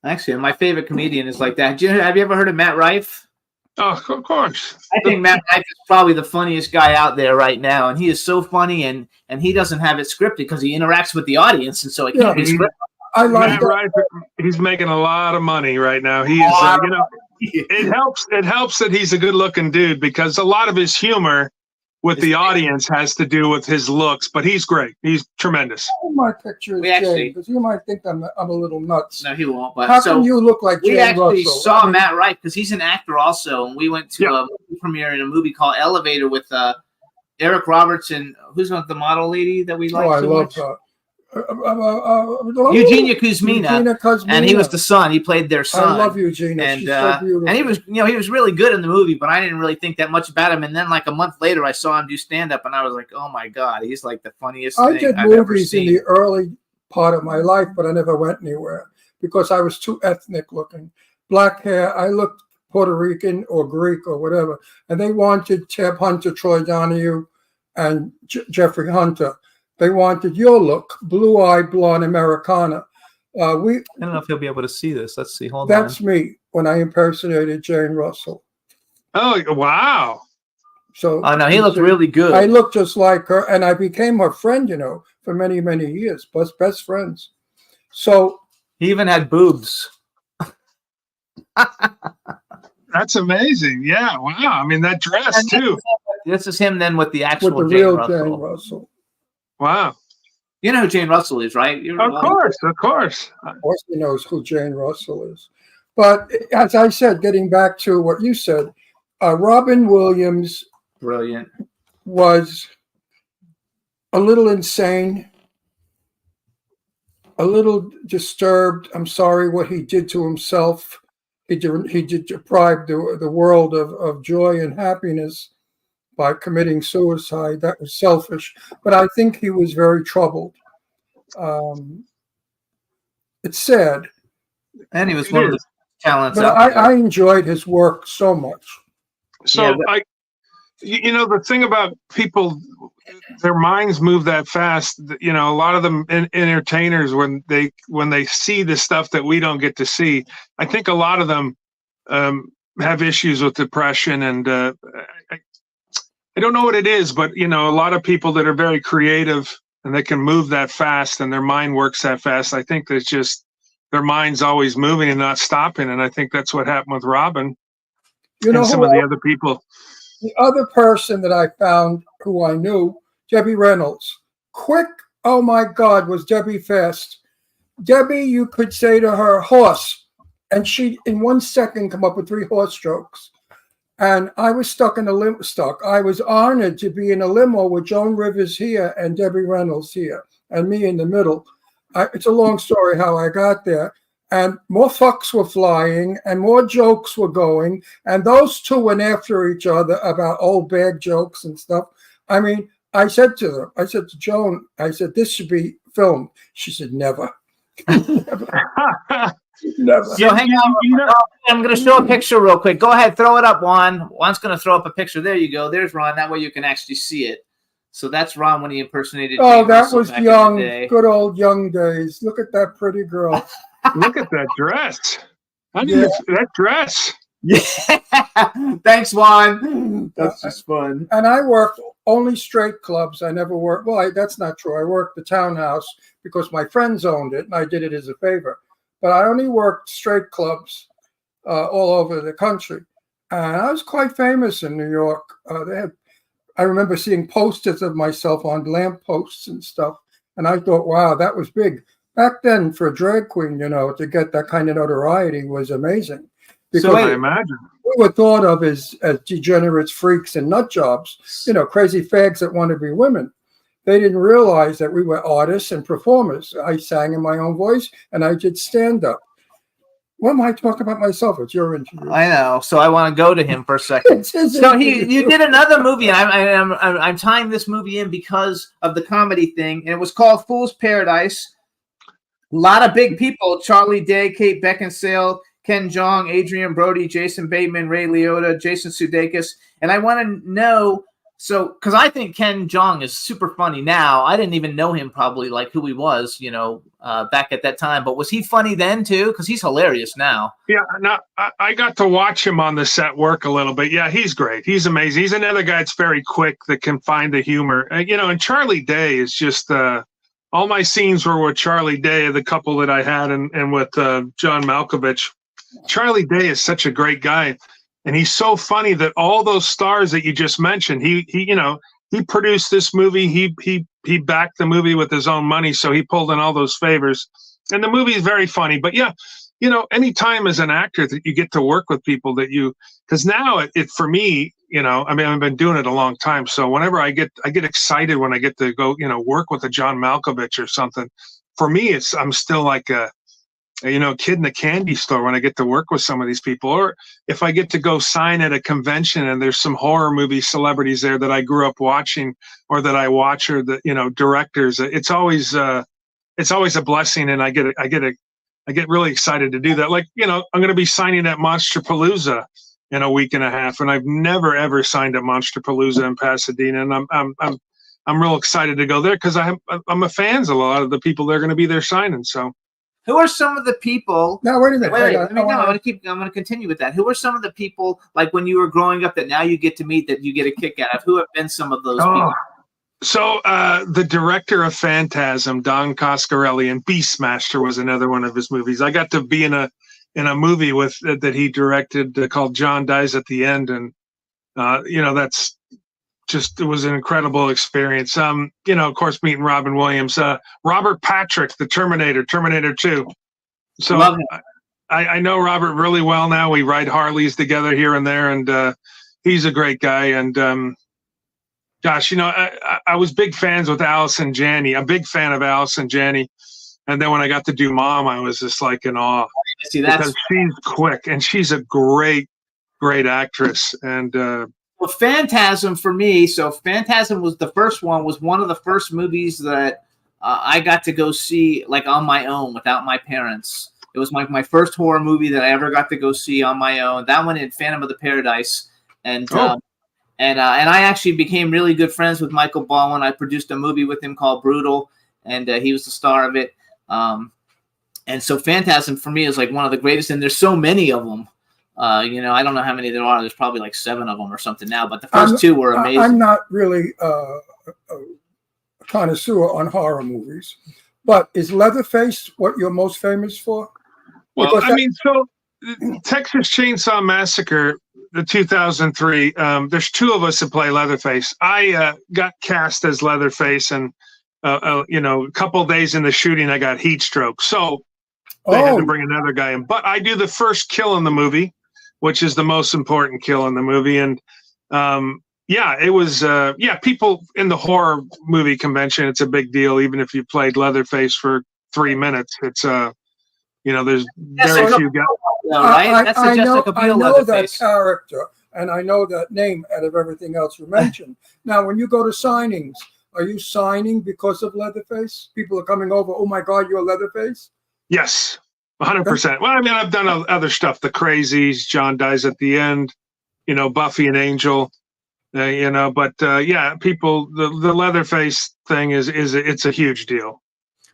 [SPEAKER 4] Actually, my favorite comedian is like that. Have you ever heard of Matt Rife?
[SPEAKER 6] Oh, of course.
[SPEAKER 4] I think Matt Rife is probably the funniest guy out there right now, and he is so funny, and he doesn't have it scripted because he interacts with the audience, and so it can't be scripted.
[SPEAKER 5] I like
[SPEAKER 6] Matt, he's making a lot of money right now. He is, it helps that he's a good-looking dude, because a lot of his humor with the audience has to do with his looks. But he's great. He's tremendous.
[SPEAKER 5] My picture is Jay, because you might think I'm a little nuts.
[SPEAKER 4] No, he won't. But
[SPEAKER 5] how can you look like Jay Russell?
[SPEAKER 4] We actually saw Matt Rife because he's an actor also, and we went to a movie premiere in a movie called Elevator with Eric Roberts and who's the model lady that we like.
[SPEAKER 5] Oh, I
[SPEAKER 4] so
[SPEAKER 5] love
[SPEAKER 4] much?
[SPEAKER 5] her.
[SPEAKER 4] Eugenia Kuzmina,
[SPEAKER 5] Kuzmina,
[SPEAKER 4] and he was the son. He played their son.
[SPEAKER 5] I love Eugenia.
[SPEAKER 4] And
[SPEAKER 5] She's so beautiful.
[SPEAKER 4] and he was, he was really good in the movie, but I didn't really think that much about him. And then, like a month later, I saw him do stand up, and I was like, oh my god, he's like the funniest
[SPEAKER 5] I
[SPEAKER 4] thing
[SPEAKER 5] did
[SPEAKER 4] I've ever
[SPEAKER 5] movies in
[SPEAKER 4] seen.
[SPEAKER 5] the early part of my life, but I never went anywhere because I was too ethnic looking. Black hair, I looked Puerto Rican or Greek or whatever, and they wanted Tab Hunter, Troy Donahue, and Jeffrey Hunter. They wanted your look, blue-eyed, blonde Americana.
[SPEAKER 4] I don't know if he'll be able to see this. Let's see. Hold
[SPEAKER 5] That's
[SPEAKER 4] on.
[SPEAKER 5] me when I impersonated Jane Russell.
[SPEAKER 6] Oh, wow.
[SPEAKER 5] So
[SPEAKER 4] Oh no, he looked really good.
[SPEAKER 5] I looked just like her, and I became her friend, for many, many years, plus best friends. So
[SPEAKER 4] He even had boobs.
[SPEAKER 6] That's amazing. Yeah. Wow. I mean, that dress too.
[SPEAKER 4] This is him then with the actual
[SPEAKER 5] with the
[SPEAKER 4] Jane
[SPEAKER 5] real
[SPEAKER 4] Russell.
[SPEAKER 5] Jane Russell.
[SPEAKER 6] Wow.
[SPEAKER 4] You know who Jane Russell is, right?
[SPEAKER 6] Of course. Of course.
[SPEAKER 5] Of course, he knows who Jane Russell is. But as I said, getting back to what you said, Robin Williams
[SPEAKER 4] Brilliant.
[SPEAKER 5] was a little insane, a little disturbed. I'm sorry what he did to himself. He did deprive the world of joy and happiness by committing suicide. That was selfish. But I think he was very troubled. It's sad.
[SPEAKER 4] And he was one of the talents.
[SPEAKER 5] But
[SPEAKER 4] out there.
[SPEAKER 5] I enjoyed his work so much.
[SPEAKER 6] So
[SPEAKER 4] Yeah,
[SPEAKER 6] the thing about people, their minds move that fast. A lot of them entertainers, when they see the stuff that we don't get to see, I think a lot of them have issues with depression, and I don't know what it is, but a lot of people that are very creative and they can move that fast and their mind works that fast. I think there's just their mind's always moving and not stopping, and I think that's what happened with Robin and some of the other people.
[SPEAKER 5] The other person that I found who I knew, Debbie Reynolds. Quick, oh my God, was Debbie fast. Debbie, you could say to her, horse, and she in 1 second come up with 3 horse strokes. And I was stuck in a limo. I was honored to be in a limo with Joan Rivers here and Debbie Reynolds here, and me in the middle. It's a long story how I got there. And more fucks were flying and more jokes were going. And those two went after each other about old bad jokes and stuff. I mean, I said to Joan, this should be filmed. She said, never. Never.
[SPEAKER 4] So hang on. I'm going to show a picture real quick. Go ahead, throw it up, Juan. Juan's going to throw up a picture. There you go. There's Ron. That way you can actually see it. So that's Ron when he impersonated.
[SPEAKER 5] Oh,
[SPEAKER 4] Jane
[SPEAKER 5] that
[SPEAKER 4] Russell
[SPEAKER 5] was
[SPEAKER 4] back in
[SPEAKER 5] young.
[SPEAKER 4] the day.
[SPEAKER 5] Good old young days. Look at that pretty girl.
[SPEAKER 6] Look at that dress. I didn't even, that dress.
[SPEAKER 4] Yeah. Thanks, Juan. That's just fun.
[SPEAKER 5] And I worked only straight clubs. I never worked. Well, that's not true. I worked the Townhouse because my friends owned it, and I did it as a favor. But I only worked straight clubs all over the country. And I was quite famous in New York. I remember seeing posters of myself on lampposts and stuff. And I thought, wow, that was big. Back then, for a drag queen, to get that kind of notoriety was amazing. Because
[SPEAKER 6] I imagine
[SPEAKER 5] we were thought of as degenerates, freaks, and nut jobs, crazy fags that want to be women. They didn't realize that we were artists and performers. I sang in my own voice, and I did stand-up. What am I talking about myself? It's your interview.
[SPEAKER 4] I know. So I want to go to him for a second. So you did another movie, and I'm tying this movie in because of the comedy thing, and it was called Fool's Paradise. A lot of big people: Charlie Day, Kate Beckinsale, Ken Jeong, Adrian Brody, Jason Bateman, Ray Liotta, Jason Sudeikis. And I want to know, because I think Ken Jeong is super funny now. I didn't even know him probably like who he was, back at that time. But was he funny then too? Because he's hilarious now.
[SPEAKER 6] Yeah, no, I got to watch him on the set work a little bit. Yeah, he's great. He's amazing. He's another guy that's very quick that can find the humor. And Charlie Day is just all my scenes were with Charlie Day, the couple that I had, and with John Malkovich. Charlie Day is such a great guy, and he's so funny that all those stars that you just mentioned, he produced this movie. He backed the movie with his own money, so he pulled in all those favors. And the movie is very funny. But yeah, anytime as an actor that you get to work with people that because now it for me, you know, I mean, I've been doing it a long time. So whenever I get excited when I get to go, you know, work with a John Malkovich or something. For me, I'm still like a kid in a candy store when I get to work with some of these people, or if I get to go sign at a convention and there's some horror movie celebrities there that I grew up watching or that I watch, or the, you know, directors. It's always a blessing, and I get really excited to do that. Like, you know, I'm going to be signing at Monsterpalooza in a week and a half, and I've never ever signed at Monsterpalooza in Pasadena, and I'm real excited to go there because I'm a fans of a lot of the people that are going to be there signing. So,
[SPEAKER 4] who are some of the people?
[SPEAKER 5] Now, wait a minute.
[SPEAKER 4] Wait,
[SPEAKER 5] hang on.
[SPEAKER 4] I'm going to continue with that. Who are some of the people, like when you were growing up, that now you get to meet, that you get a kick out of? Who have been some of those people?
[SPEAKER 6] So the director of Phantasm, Don Coscarelli, and Beastmaster was another one of his movies. I got to be in a movie with that he directed called John Dies at the End, and you know, it was an incredible experience. You know, of course, meeting Robin Williams, Robert Patrick, the Terminator 2. So I know Robert really well now. We ride Harleys together here and there, and he's a great guy. And gosh, you know, I was big fans with Allison Janney. I'm a big fan of Allison Janney. And then when I got to do Mom, I was just like in awe.
[SPEAKER 4] See, that's
[SPEAKER 6] because she's quick and she's a great actress. And
[SPEAKER 4] well, Phantasm for me. So Phantasm was one of the first movies that I got to go see, like, on my own without my parents. It was my first horror movie that I ever got to go see on my own. That one in Phantom of the Paradise, and I actually became really good friends with Michael Baldwin. I produced a movie with him called Brutal, and he was the star of it. And so Phantasm for me is like one of the greatest, and there's so many of them. You know, I don't know how many there are. There's probably like 7 of them or something now, but the first 2 were amazing.
[SPEAKER 5] I'm not really a connoisseur on horror movies, but is Leatherface what you're most famous for?
[SPEAKER 6] Well, because I mean, so Texas Chainsaw Massacre, the 2003, there's 2 of us that play Leatherface. I got cast as Leatherface, and you know, a couple of days in the shooting, I got heat stroke. So they had to bring another guy in. But I do the first kill in the movie, which is the most important kill in the movie. And yeah, it was, people in the horror movie convention, it's a big deal. Even if you played Leatherface for 3 minutes, it's, you know, there's very few guys.
[SPEAKER 4] Right? That's the Jessica Biel
[SPEAKER 5] I know
[SPEAKER 4] Leatherface.
[SPEAKER 5] that character, and I know that name out of everything else you mentioned. Now, when you go to signings, are you signing because of Leatherface? People are coming over, oh my God, you're Leatherface?
[SPEAKER 6] Yes, 100%. Well, I mean, I've done other stuff, The Crazies, John Dies at the End, you know, Buffy and Angel, you know, but yeah, people, the Leatherface thing it's a huge deal.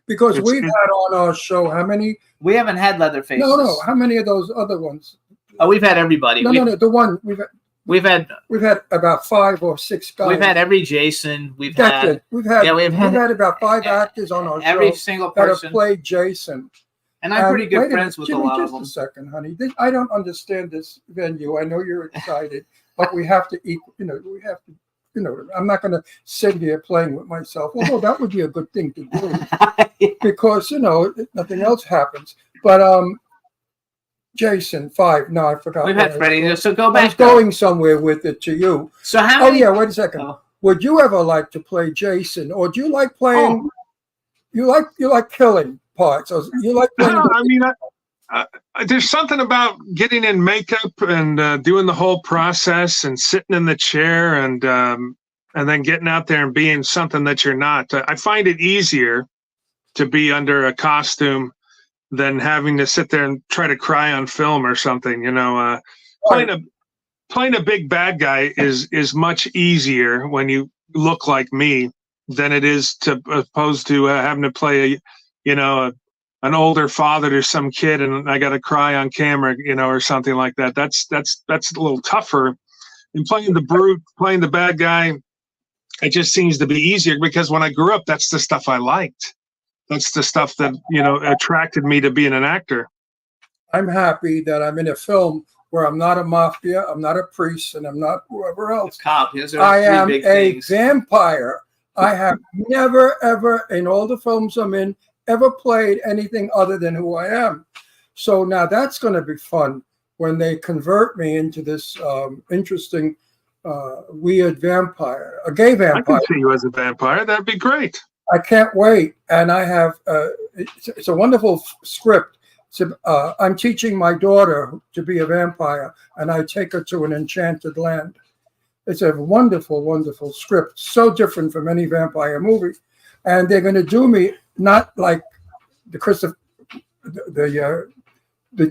[SPEAKER 5] Because we've had on our show, how many?
[SPEAKER 4] We haven't had Leatherface.
[SPEAKER 5] No, how many of those other ones?
[SPEAKER 4] Oh, we've had everybody.
[SPEAKER 5] No, the one
[SPEAKER 4] we've had
[SPEAKER 5] about 5 or 6 guys.
[SPEAKER 4] We've had every Jason. We've
[SPEAKER 5] had about 5 actors on our
[SPEAKER 4] every
[SPEAKER 5] show
[SPEAKER 4] single
[SPEAKER 5] that
[SPEAKER 4] person
[SPEAKER 5] have played Jason.
[SPEAKER 4] And I'm pretty good friends with
[SPEAKER 5] Jimmy,
[SPEAKER 4] a lot of them.
[SPEAKER 5] Just a second, honey. I don't understand this venue. I know you're excited, but we have to eat. You know, we have to. You know, I'm not going to sit here playing with myself. Although that would be a good thing to do, because you know nothing else happens. But Jason 5. No, I forgot.
[SPEAKER 4] We've had Freddy. So go back.
[SPEAKER 5] I was going somewhere with it to you.
[SPEAKER 4] So how many?
[SPEAKER 5] Oh yeah, wait a second. Oh. Would you ever like to play Jason, or do you like playing? Oh. You like killing parts. Or you like playing?
[SPEAKER 6] No, I mean, there's something about getting in makeup and doing the whole process and sitting in the chair and then getting out there and being something that you're not. I find it easier to be under a costume than having to sit there and try to cry on film or something. You know, playing a big bad guy is much easier when you look like me than it is opposed to having to play an older father to some kid and I got to cry on camera, you know, or something like that. That's a little tougher. And playing the brute, playing the bad guy, it just seems to be easier because when I grew up, that's the stuff I liked. That's the stuff that, you know, attracted me to being an actor.
[SPEAKER 5] I'm happy that I'm in a film where I'm not a mafia, I'm not a priest, and I'm not whoever else.
[SPEAKER 4] Cop.
[SPEAKER 5] I am a vampire. I have never, ever, in all the films I'm in, ever played anything other than who I am. So now that's going to be fun when they convert me into this interesting weird vampire, a gay
[SPEAKER 6] I
[SPEAKER 5] vampire.
[SPEAKER 6] can see you as a vampire. That'd be great.
[SPEAKER 5] I can't wait. And I have, it's a wonderful script. I'm teaching my daughter to be a vampire, and I take her to an enchanted land. It's a wonderful, wonderful script. So different from any vampire movie. And they're going to do me not like the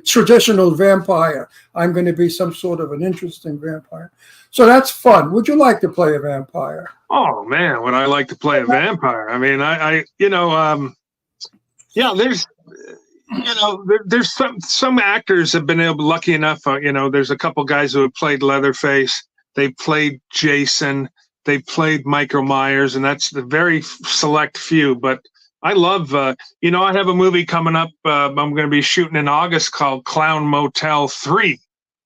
[SPEAKER 5] traditional vampire. I'm going to be some sort of an interesting vampire. So that's fun. Would you like to play a vampire?
[SPEAKER 6] Oh man, would I like to play a vampire? I mean, there's some actors have been lucky enough. There's a couple guys who have played Leatherface. They played Jason. They played Michael Myers, and that's the very select few. But I love, I have a movie coming up. I'm going to be shooting in August called Clown Motel 3.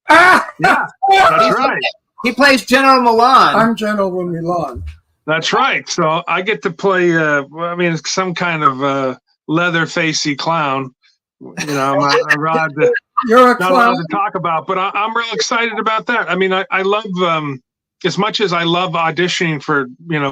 [SPEAKER 4] Ah!
[SPEAKER 6] Yeah, that's right.
[SPEAKER 4] He plays General Milan.
[SPEAKER 5] I'm General Milan.
[SPEAKER 6] That's right. So I get to play, some kind of leather-facey clown. I'm not
[SPEAKER 5] You're a
[SPEAKER 6] not allowed
[SPEAKER 5] clown.
[SPEAKER 6] to talk about, but I'm real excited about that. I mean, I love, as much as I love auditioning for,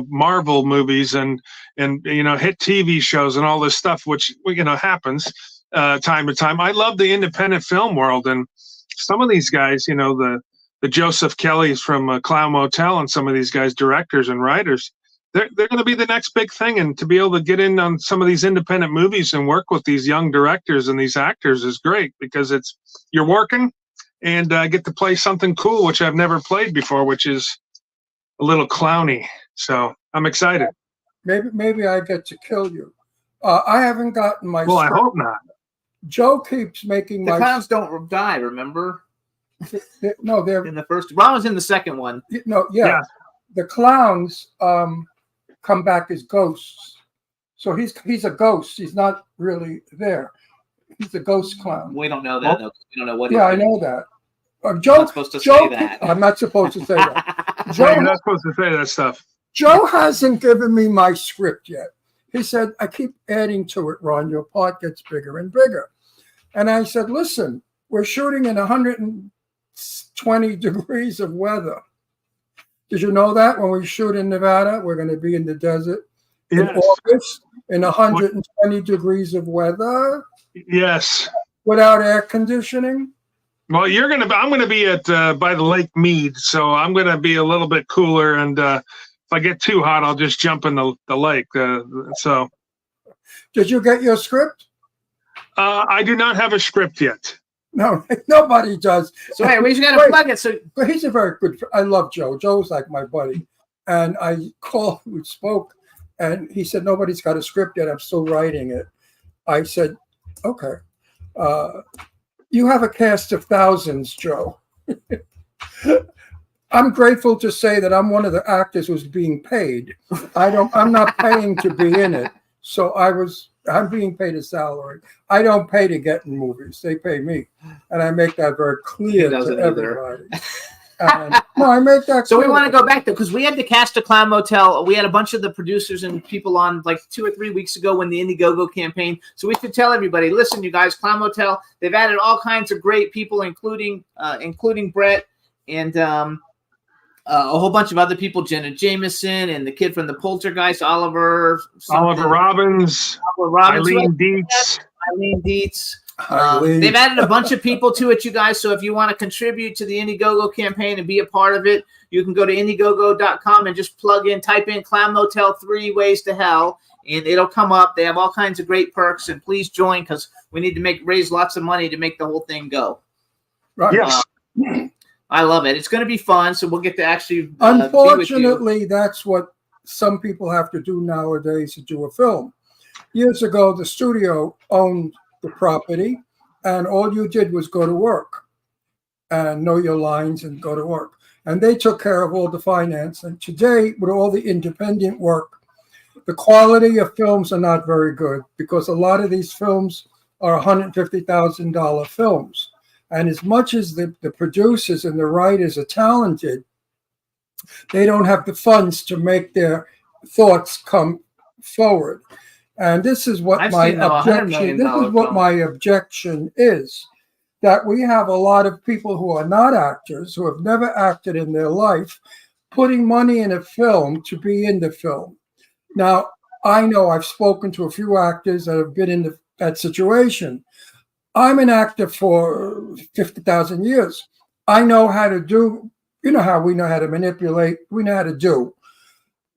[SPEAKER 6] Marvel movies and hit TV shows and all this stuff, which, happens time to time. I love the independent film world. And some of these guys, the Joseph Kellys from Clown Motel and some of these guys, directors and writers, they're going to be the next big thing. And to be able to get in on some of these independent movies and work with these young directors and these actors is great, because you're working and I get to play something cool, which I've never played before, which is a little clowny. So I'm excited.
[SPEAKER 5] Maybe I get to kill you. I haven't gotten my
[SPEAKER 6] Well, I
[SPEAKER 5] script.
[SPEAKER 6] hope not.
[SPEAKER 5] Joe keeps making
[SPEAKER 4] The
[SPEAKER 5] my
[SPEAKER 4] clowns don't die, remember?
[SPEAKER 5] no, they're
[SPEAKER 4] In the first, Ron was in the second one.
[SPEAKER 5] no, yeah.
[SPEAKER 6] Yeah.
[SPEAKER 5] The clowns come back as ghosts. So he's a ghost. He's not really there. He's a ghost clown.
[SPEAKER 4] We don't know that, though. We don't know what.
[SPEAKER 5] Yeah, I
[SPEAKER 4] he's
[SPEAKER 5] know that.
[SPEAKER 4] You're
[SPEAKER 5] Joe,
[SPEAKER 4] not supposed to
[SPEAKER 5] Joe,
[SPEAKER 4] say that.
[SPEAKER 5] I'm not supposed to say that.
[SPEAKER 6] Well,
[SPEAKER 5] Joe,
[SPEAKER 6] you're not supposed to say that stuff.
[SPEAKER 5] Joe hasn't given me my script yet. He said, I keep adding to it, Ron. Your part gets bigger and bigger. And I said, listen, we're shooting in 120 degrees of weather. Did you know that when we shoot in Nevada, we're going to be in the desert in
[SPEAKER 6] Yes.
[SPEAKER 5] August in 120 degrees of weather
[SPEAKER 6] Yes.
[SPEAKER 5] without air conditioning?
[SPEAKER 6] Well, I'm going to be at by the Lake Mead, so I'm going to be a little bit cooler. And if I get too hot, I'll just jump in the lake. So
[SPEAKER 5] Did you get your script?
[SPEAKER 6] I do not have a script yet.
[SPEAKER 5] No, nobody does.
[SPEAKER 4] So hey, we just gotta
[SPEAKER 5] Wait.
[SPEAKER 4] plug it. So
[SPEAKER 5] But he's a very good. I love Joe. Joe's like my buddy. And we spoke, and he said, nobody's got a script yet. I'm still writing it. I said, okay. You have a cast of thousands, Joe. I'm grateful to say that I'm one of the actors who's being paid. I'm not paying to be in it. So I'm being paid a salary. I don't pay to get in movies. They pay me. And I make that very clear
[SPEAKER 4] He doesn't
[SPEAKER 5] to
[SPEAKER 4] either.
[SPEAKER 5] everybody. No, I make that
[SPEAKER 4] So
[SPEAKER 5] clear.
[SPEAKER 4] we want to go back though, because we had to cast a Clown Motel. We had a bunch of the producers and people on like 2 or 3 weeks ago when the Indiegogo campaign. So we should tell everybody, listen, you guys, Clown Motel. They've added all kinds of great people, including Brett and a whole bunch of other people, Jenna Jameson and the kid from the Poltergeist, Oliver
[SPEAKER 6] Robbins,
[SPEAKER 4] Robbins,
[SPEAKER 6] Eileen Dietz.
[SPEAKER 4] Eileen Dietz.
[SPEAKER 5] Eileen.
[SPEAKER 4] They've added a bunch of people to it, you guys. So if you want to contribute to the Indiegogo campaign and be a part of it, you can go to Indiegogo.com and just type in Clown Motel 3 Ways to Hell, and it'll come up. They have all kinds of great perks, and please join because we need to raise lots of money to make the whole thing go.
[SPEAKER 5] Right.
[SPEAKER 6] Yes.
[SPEAKER 4] I love it. It's going to be fun, so we'll get to actually be with you.
[SPEAKER 5] Unfortunately, that's what some people have to do nowadays to do a film. Years ago, the studio owned the property, and all you did was go to work and know your lines and go to work. And they took care of all the finance. And today, with all the independent work, the quality of films are not very good because a lot of these films are $150,000 films. And as much as the producers and the writers are talented, they don't have the funds to make their thoughts come forward. And this is what
[SPEAKER 4] I've
[SPEAKER 5] my
[SPEAKER 4] seen, though, $100
[SPEAKER 5] objection.
[SPEAKER 4] million
[SPEAKER 5] This is what
[SPEAKER 4] film.
[SPEAKER 5] my objection is: that we have a lot of people who are not actors, who have never acted in their life, putting money in a film to be in the film. Now, I know I've spoken to a few actors that have been in that situation. I'm an actor for 50,000 years. I know how to do, you know how we know how to manipulate, we know how to do.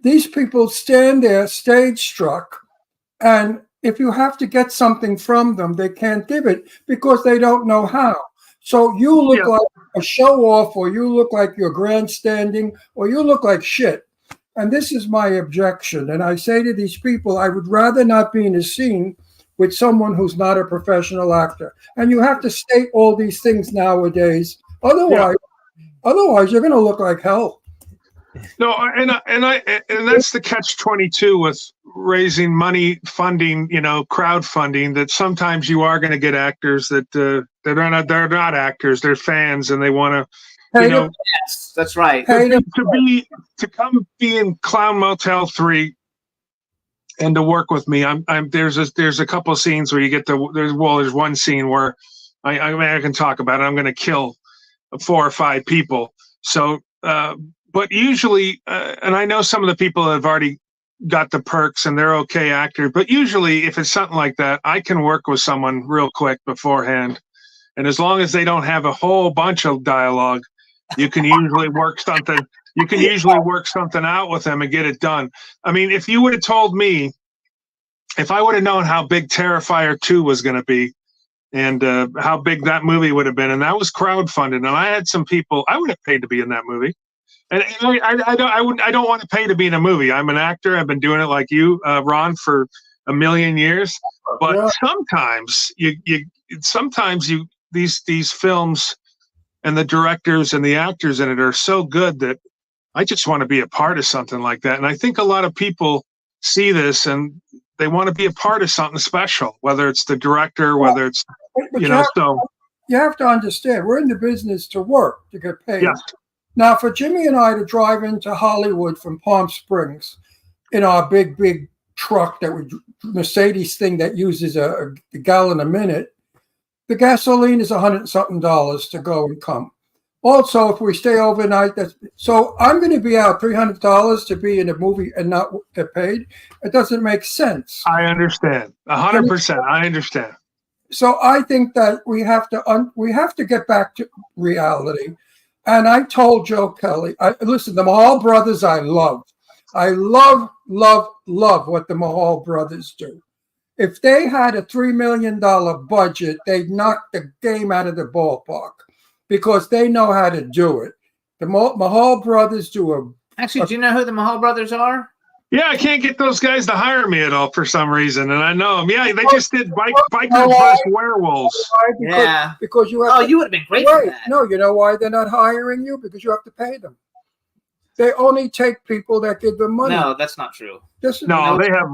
[SPEAKER 5] These people stand there stage struck, and if you have to get something from them, they can't give it because they don't know how. So you look like a show off, or you look like you're grandstanding, or you look like shit. And this is my objection. And I say to these people, I would rather not be in a scene with someone who's not a professional actor. And you have to state all these things nowadays. Otherwise you're going to look like hell.
[SPEAKER 6] No, and that's the catch-22 with raising money, funding, crowdfunding. That sometimes you are going to get actors that they're not actors, they're fans, and they want to,
[SPEAKER 4] Yes, that's right.
[SPEAKER 6] to come be in Clown Motel 3 and to work with me. There's a couple of scenes where you get there's one scene where I can talk about it. I'm going to kill 4 or 5 people. So. But usually, and I know some of the people have already got the perks and they're okay actors, but usually if it's something like that, I can work with someone real quick beforehand. And as long as they don't have a whole bunch of dialogue, you can usually work something. You can usually work something out with them and get it done. I mean, if you would have told me, if I would have known how big Terrifier 2 was going to be, and how big that movie would have been, and that was crowdfunded, and I had some people, I would have paid to be in that movie. And I don't want to pay to be in a movie. I'm an actor. I've been doing it like you, Ron, for a million years. But sometimes these films and the directors and the actors in it are so good that I just want to be a part of something like that. And I think a lot of people see this and they want to be a part of something special, whether it's the director, whether it's you have to understand, we're in the business to work, to get paid. Yes.
[SPEAKER 5] Now, for Jimmy and I to drive into Hollywood from Palm Springs in our big truck, Mercedes thing that uses a gallon a minute, the gasoline is $100-something to go and come. Also, if we stay overnight, so I'm going to be out $300 to be in a movie and not get paid. It doesn't make sense.
[SPEAKER 6] I understand 100%. I understand.
[SPEAKER 5] So I think that we have to get back to reality. And I told Joe Kelly, listen, the Mahal brothers I love. I love what the Mahal brothers do. If they had a $3 million budget, they'd knock the game out of the ballpark because they know how to do it. The Mahal brothers do
[SPEAKER 4] Actually, do you know who the Mahal brothers are?
[SPEAKER 6] Yeah, I can't get those guys to hire me at all for some reason, and I know them. Yeah, they just did Bikers vs. Werewolves.
[SPEAKER 5] Because you have.
[SPEAKER 4] You would have been great for that.
[SPEAKER 5] No, you know why they're not hiring you? Because you have to pay them. They only take people that give them money.
[SPEAKER 4] No, that's not true.
[SPEAKER 6] They have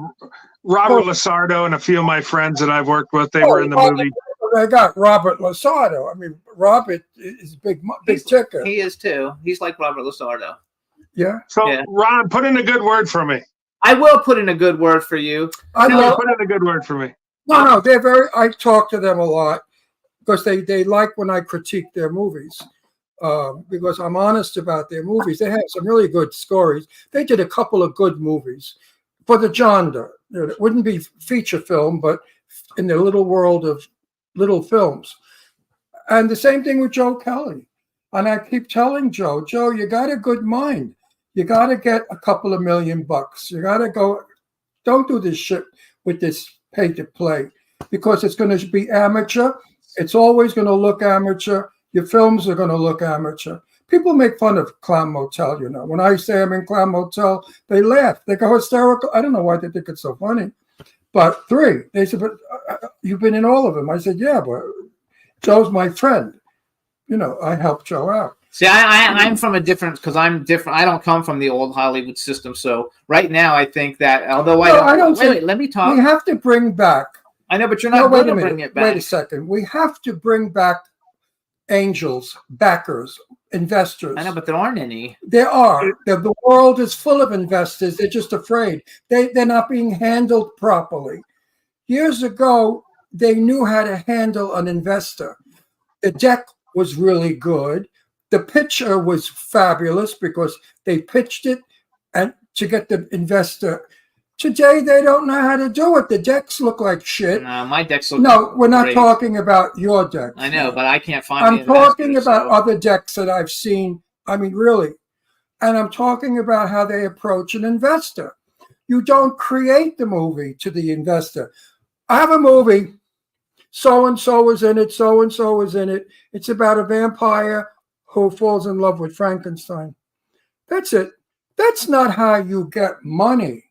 [SPEAKER 6] Robert Lasardo and a few of my friends that I've worked with. They were in the movie.
[SPEAKER 5] They got Robert Lasardo. I mean, Robert is big ticker.
[SPEAKER 4] He is too. He's like Robert Lasardo.
[SPEAKER 5] Yeah.
[SPEAKER 6] So, Ron, put in a good word for me.
[SPEAKER 4] I will put in a good word for you.
[SPEAKER 6] Put in a good word for me.
[SPEAKER 5] No, I talk to them a lot because they like when I critique their movies because I'm honest about their movies. They have some really good stories. They did a couple of good movies for the genre. It wouldn't be feature film, but in the little world of little films. And the same thing with Joe Kelly. And I keep telling Joe, you got a good mind. You got to get a couple of $1 million. You got to go. Don't do this shit with this pay to play because it's going to be amateur. It's always going to look amateur. Your films are going to look amateur. People make fun of Clown Motel, When I say I'm in Clown Motel, they laugh. They go hysterical. I don't know why they think it's so funny. But 3, they said, but you've been in all of them. I said, yeah, but Joe's my friend. I helped Joe out.
[SPEAKER 4] See, I'm from a different, because I'm different. I don't come from the old Hollywood system. So right now, I think that, although wait, let me talk.
[SPEAKER 5] We have to bring back.
[SPEAKER 4] I know, but you're not going to bring it back.
[SPEAKER 5] Wait a second. We have to bring back angels, backers, investors.
[SPEAKER 4] I know, but there aren't any.
[SPEAKER 5] There are. The world is full of investors. They're just afraid. They're not being handled properly. Years ago, they knew how to handle an investor. The deck was really good. The picture was fabulous because they pitched it and to get the investor. Today, they don't know how to do it. The decks look like shit.
[SPEAKER 4] No, my decks look
[SPEAKER 5] No, we're not
[SPEAKER 4] great.
[SPEAKER 5] talking about your deck.
[SPEAKER 4] I know, but I can't find
[SPEAKER 5] I'm
[SPEAKER 4] the
[SPEAKER 5] talking
[SPEAKER 4] investors,
[SPEAKER 5] about
[SPEAKER 4] so-
[SPEAKER 5] other decks that I've seen. I mean, really. And I'm talking about how they approach an investor. You don't create the movie to the investor. I have a movie, so-and-so is in it, so-and-so is in it. It's about a vampire who falls in love with Frankenstein. That's it. That's not how you get money.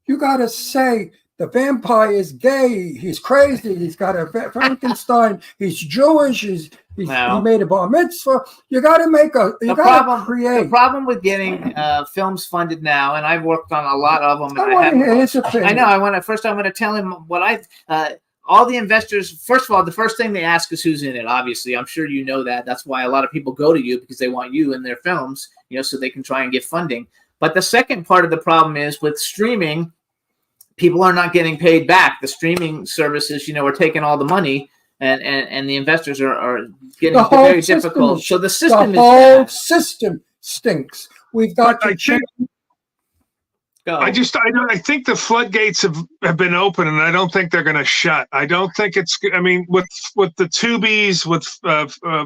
[SPEAKER 5] You got to say the vampire is gay. He's crazy. He's got a Frankenstein. He's Jewish. He made a bar mitzvah. You got to make a. You got to create.
[SPEAKER 4] The problem with getting films funded now, and I've worked on a lot of them. And
[SPEAKER 5] I want to hear his opinion.
[SPEAKER 4] I know. I'm going to tell him what all the investors. First of all, the first thing they ask is who's in it. Obviously, I'm sure you know that. That's why a lot of people go to you, because they want you in their films, so they can try and get funding. But the second part of the problem is with streaming, people are not getting paid back. The streaming services, are taking all the money, and the investors are getting it very difficult. So the system
[SPEAKER 5] the whole system stinks. We've got to change.
[SPEAKER 6] I think the floodgates have been open, and I don't think they're going to shut. I don't think it's. I mean, with the Tubies, with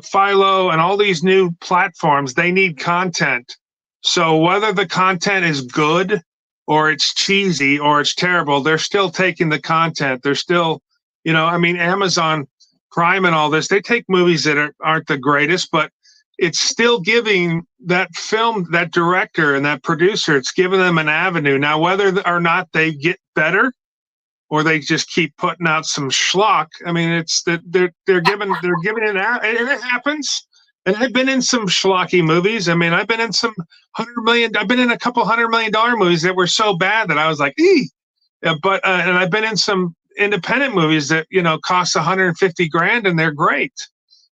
[SPEAKER 6] Philo, and all these new platforms, they need content. So whether the content is good, or it's cheesy, or it's terrible, they're still taking the content. They're still, Amazon Prime and all this, they take movies that aren't the greatest, but it's still giving that film, that director and that producer, it's giving them an avenue. Now, whether or not they get better or they just keep putting out some schlock, I mean, it's that they're giving it out, and it happens. And I've been in some schlocky movies. I mean, I've been in some I've been in a couple $100 million movies that were so bad that I was like, and I've been in some independent movies that, cost 150 grand and they're great.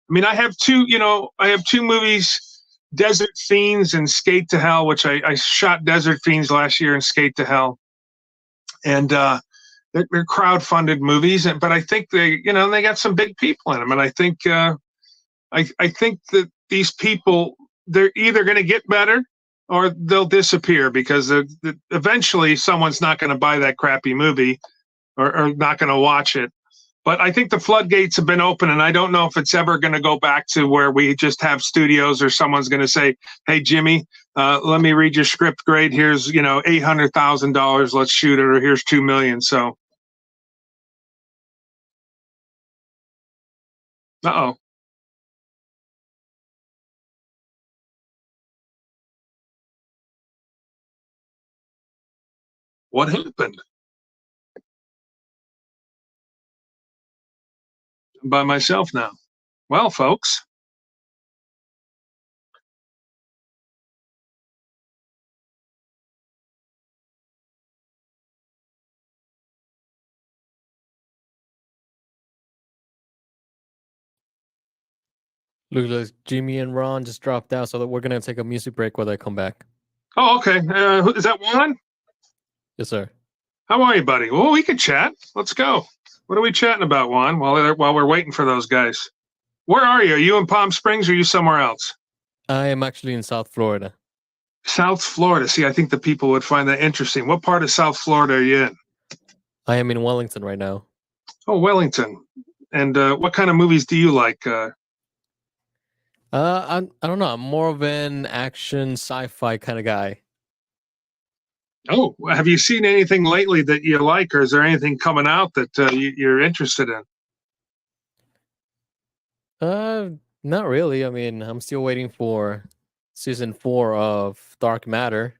[SPEAKER 6] I mean, I have two movies, Desert Fiends and Skate to Hell, which I shot Desert Fiends last year and Skate to Hell. And, they're crowdfunded movies, but I think they got some big people in them. And I think, I think that these people, they're either going to get better or they'll disappear, because eventually someone's not going to buy that crappy movie or not going to watch it. But I think the floodgates have been open, and I don't know if it's ever going to go back to where we just have studios or someone's going to say, hey, Jimmy, let me read your script grade. Here's, $800,000. Let's shoot it. Or here's $2 million. So. Uh-oh. What happened? I'm by myself now. Well, folks.
[SPEAKER 7] Looks like Jimmy and Ron just dropped out, so that we're gonna take a music break while they come back.
[SPEAKER 6] Oh, okay. Is that Juan?
[SPEAKER 7] Yes, sir.
[SPEAKER 6] How are you, buddy? Well, we could chat. Let's go. What are we chatting about, Juan, while we're waiting for those guys? Where are you? Are you in Palm Springs or are you somewhere else?
[SPEAKER 7] I am actually in South Florida.
[SPEAKER 6] South Florida. See, I think the people would find that interesting. What part of South Florida are you in?
[SPEAKER 7] I am in Wellington right now.
[SPEAKER 6] Oh, Wellington. And what kind of movies do you like?
[SPEAKER 7] I don't know. I'm more of an action sci-fi kind of guy.
[SPEAKER 6] Oh, have you seen anything lately that you like, or is there anything coming out that you're interested in?
[SPEAKER 7] Not really. I mean, I'm still waiting for season 4 of Dark Matter.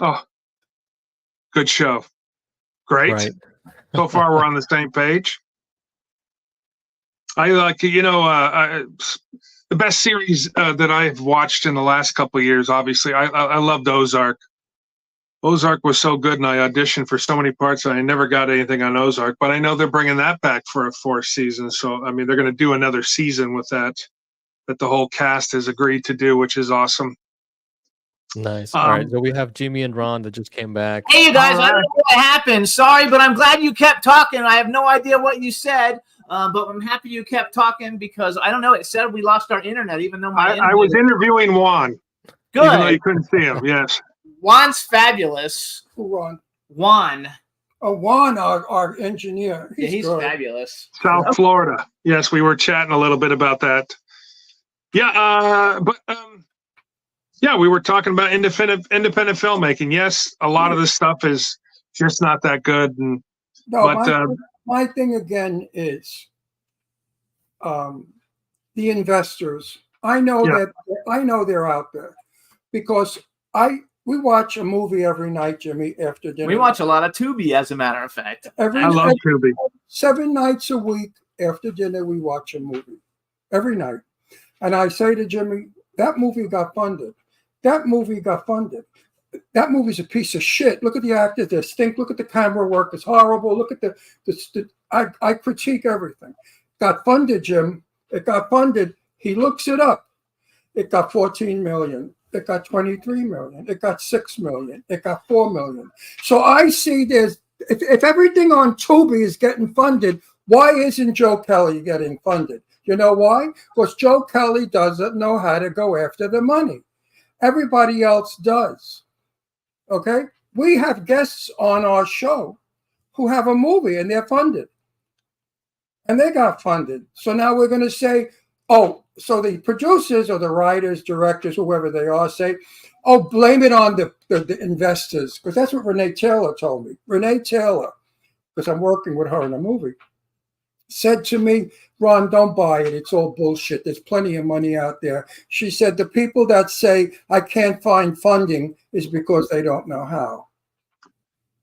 [SPEAKER 6] Oh, good show. Great.
[SPEAKER 7] Right.
[SPEAKER 6] So far, we're on the same page. I like, the best series that I've watched in the last couple of years. Obviously, I loved Ozark. Ozark was so good, and I auditioned for so many parts, and I never got anything on Ozark. But I know they're bringing that back for a 4th season. So, I mean, they're going to do another season with that the whole cast has agreed to do, which is awesome.
[SPEAKER 7] Nice. All right. So we have Jimmy and Ron that just came back.
[SPEAKER 4] Hey, you guys, I don't know what happened. Sorry, but I'm glad you kept talking. I have no idea what you said. But I'm happy you kept talking because I don't know. It said we lost our internet, even though my
[SPEAKER 6] I was interviewing Juan,
[SPEAKER 4] good.
[SPEAKER 6] even though you couldn't see him. Yes.
[SPEAKER 4] Juan's fabulous.
[SPEAKER 5] Who won?
[SPEAKER 4] Juan,
[SPEAKER 5] Oh, Juan, our engineer.
[SPEAKER 4] he's
[SPEAKER 5] good.
[SPEAKER 4] fabulous.
[SPEAKER 6] South Florida. Yes, we were chatting a little bit about that. Yeah, yeah, we were talking about independent filmmaking. Yes, a lot of this stuff is just not that good. And
[SPEAKER 5] No,
[SPEAKER 6] but
[SPEAKER 5] my thing again is the investors. I know
[SPEAKER 6] Yeah.
[SPEAKER 5] they're out there because we watch a movie every night, Jimmy, after dinner.
[SPEAKER 4] We watch a lot of Tubi, as a matter of fact.
[SPEAKER 5] every
[SPEAKER 6] I love Tubi.
[SPEAKER 5] 7 nights a week after dinner. We watch a movie every night, and I say to Jimmy, that movie got funded. That movie got funded. That movie's a piece of shit. Look at the actors; they stink. Look at the camera work; it's horrible. Look at I critique everything. Got funded, Jim. It got funded. He looks it up. It got 14 million. It got 23 million. It got 6 million. It got 4 million. So I see if everything on Tubi is getting funded, why isn't Joe Kelly getting funded? You know why? Because Joe Kelly doesn't know how to go after the money. Everybody else does. Okay? We have guests on our show who have a movie and they're funded. And they got funded. So now we're going to say, oh, so the producers or the writers, directors, whoever they are, say, oh, blame it on the investors. Because that's what Renee Taylor told me. Renee Taylor, because I'm working with her in a movie, said to me, Ron, don't buy it. It's all bullshit. There's plenty of money out there. She said the people that say I can't find funding is because they don't know how.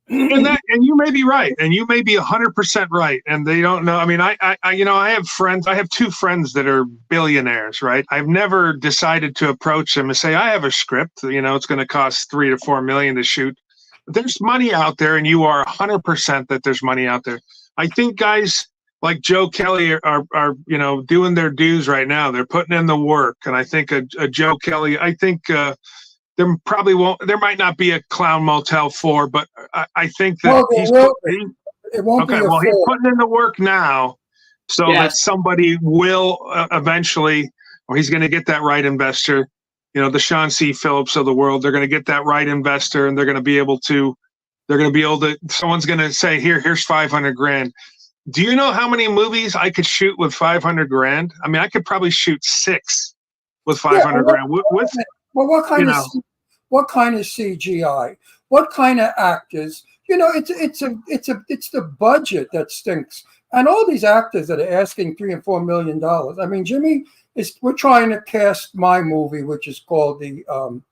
[SPEAKER 6] And you may be right, and you may be 100% right, and they don't know. I mean, I have friends. I have 2 friends that are billionaires, right? I've never decided to approach them and say, I have a script. It's going to cost $3 to $4 million to shoot. There's money out there, and you are 100% that there's money out there. I think guys like Joe Kelly are doing their dues right now. They're putting in the work, and I think a Joe Kelly. I think. There might not be a Clown Motel 4, but I think that
[SPEAKER 5] Well, it won't be a
[SPEAKER 6] well, he's
[SPEAKER 5] 4.
[SPEAKER 6] putting in the work now so that somebody will eventually, or he's going to get that right investor, the Sean C. Phillips of the world. They're going to get that right investor, and they're going to be able to, someone's going to say, here's 500 grand. Do you know how many movies I could shoot with 500 grand? I mean, I could probably shoot 6 with 500 grand.
[SPEAKER 5] Well, what kind of CGI? What kind of actors? It's the budget that stinks. And all these actors that are asking $3 and $4 million. I mean, Jimmy, we're trying to cast my movie, which is called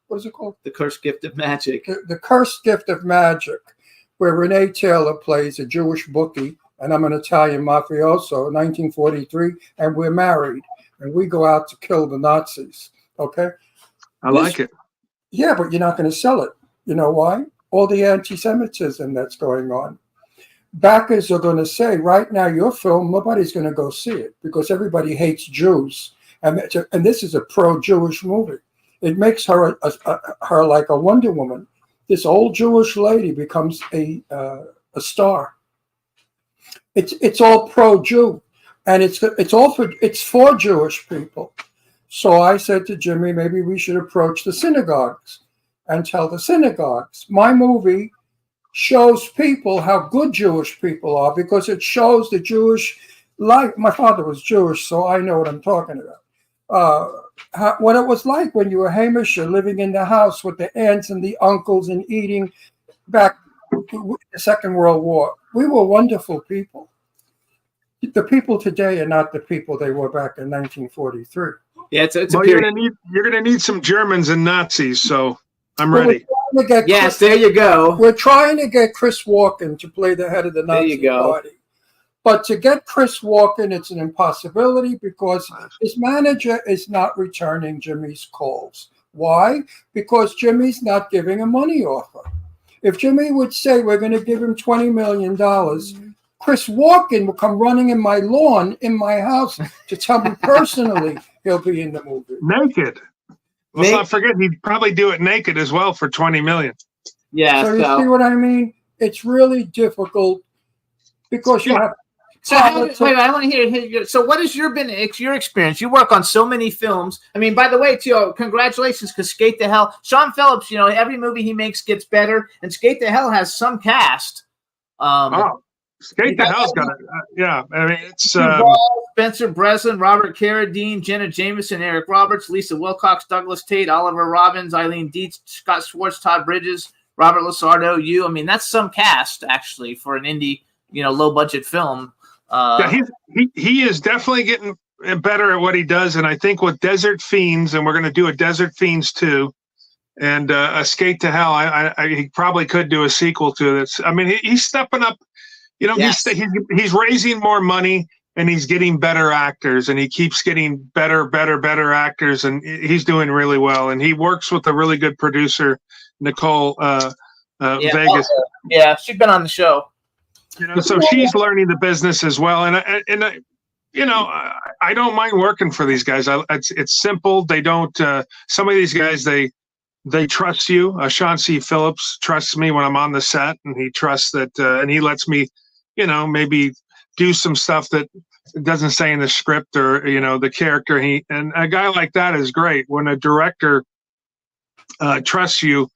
[SPEAKER 5] what is it called?
[SPEAKER 4] The Cursed Gift of Magic.
[SPEAKER 5] The Cursed Gift of Magic, where Renee Taylor plays a Jewish bookie, and I'm an Italian mafioso, 1943, and we're married, and we go out to kill the Nazis. Okay.
[SPEAKER 6] I like it.
[SPEAKER 5] Yeah, but you're not going to sell it. You know why? All the anti-Semitism that's going on. Backers are going to say, right now, your film, nobody's going to go see it because everybody hates Jews. And this is a pro-Jewish movie. It makes her her like a Wonder Woman. This old Jewish lady becomes a star. It's all pro-Jew, and it's for Jewish people. So I said to Jimmy, maybe we should approach the synagogues and tell the synagogues. My movie shows people how good Jewish people are because it shows the Jewish life. My father was Jewish, so I know what I'm talking about. What it was like when you were Hamisher living in the house with the aunts and the uncles and eating back in the Second World War. We were wonderful people. The people today are not the people they were back in 1943.
[SPEAKER 4] Yeah, it's
[SPEAKER 6] well, you're gonna need some Germans and Nazis, so I'm ready.
[SPEAKER 4] Yes, there you go.
[SPEAKER 5] We're trying to get Chris Walken to play the head of the Nazi party. But to get Chris Walken, it's an impossibility because his manager is not returning Jimmy's calls. Why? Because Jimmy's not giving a money offer. If Jimmy would say we're going to give him $20 million, Chris Walken will come running in my lawn, in my house, to tell me personally he'll be in the movie.
[SPEAKER 6] Naked. Let's not forget, he'd probably do it naked as well for $20 million.
[SPEAKER 4] Yeah.
[SPEAKER 5] So you see what I mean? It's really difficult because you have
[SPEAKER 4] So wait, I want to hear. So, what has your experience? You work on so many films. I mean, by the way, too, congratulations, because Skate to Hell, Sean Phillips. You know, every movie he makes gets better, and Skate to Hell has some cast.
[SPEAKER 6] Skate to Hell's got it. Yeah, I mean, it's
[SPEAKER 4] Spencer Breslin, Robert Carradine, Jenna Jameson, Eric Roberts, Lisa Wilcox, Douglas Tate, Oliver Robbins, Eileen Dietz, Scott Schwartz, Todd Bridges, Robert Lasardo. I mean, that's some cast actually for an indie, low budget film.
[SPEAKER 6] Yeah, he is definitely getting better at what he does, and I think with Desert Fiends, and we're going to do a Desert Fiends 2, and a Skate to Hell, he probably could do a sequel to this. I mean, he's stepping up. Yes. He's raising more money, and he's getting better actors, and he keeps getting better actors, and he's doing really well. And he works with a really good producer, Nicole Vegas.
[SPEAKER 4] Yeah, she's been on the show.
[SPEAKER 6] So she's learning the business as well. And I don't mind working for these guys. It's simple. They don't. Some of these guys they trust you. Sean C. Phillips trusts me when I'm on the set, and he trusts that, and he lets me, maybe do some stuff that doesn't say in the script or the character. And a guy like that is great when a director trusts you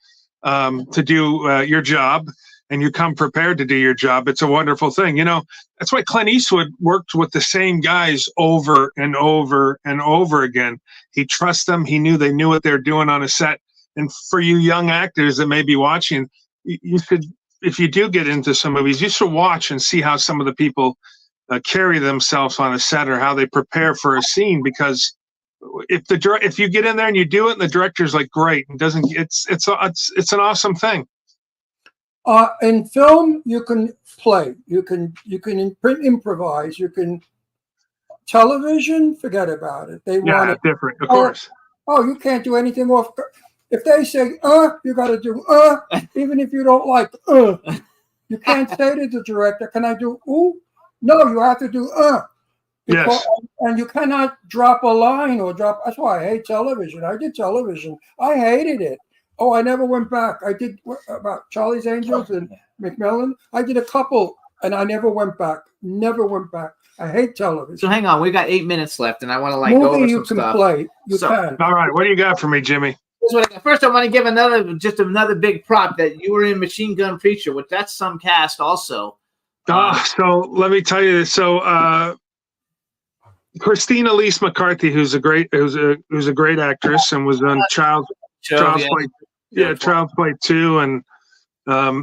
[SPEAKER 6] to do your job, and you come prepared to do your job. It's a wonderful thing. That's why Clint Eastwood worked with the same guys over and over and over again. He trusts them. He knew they knew what they're doing on a set. And for you young actors that may be watching, you should, if you do get into some movies, you should watch and see how some of the people carry themselves on a set or how they prepare for a scene. Because if you get in there and you do it, and the director's like, great, and it's an awesome thing.
[SPEAKER 5] In film, you can play, you can improvise, you can television. Forget about it. They want it
[SPEAKER 6] different, of course.
[SPEAKER 5] Oh, you can't do anything off. If they say you got to do even if you don't like you can't say to the director, "Can I do ooh?" No, you have to do
[SPEAKER 6] Yes.
[SPEAKER 5] And you cannot drop a line or drop. That's why I hate television. I did television. I hated it. Oh, I never went back. I did about Charlie's Angels and Macmillan. I did a couple, and I never went back. Never went back. I hate television.
[SPEAKER 4] So hang on, we got 8 minutes left, and I want to go over some stuff.
[SPEAKER 5] Play. You can.
[SPEAKER 6] All right, what do you got for me, Jimmy?
[SPEAKER 4] First, I want to give another big prop that you were in Machine Gun Preacher, which that's some cast also.
[SPEAKER 6] So let me tell you this. So Christina Elise McCarthy, who's a great actress and was on Child's Play 2, and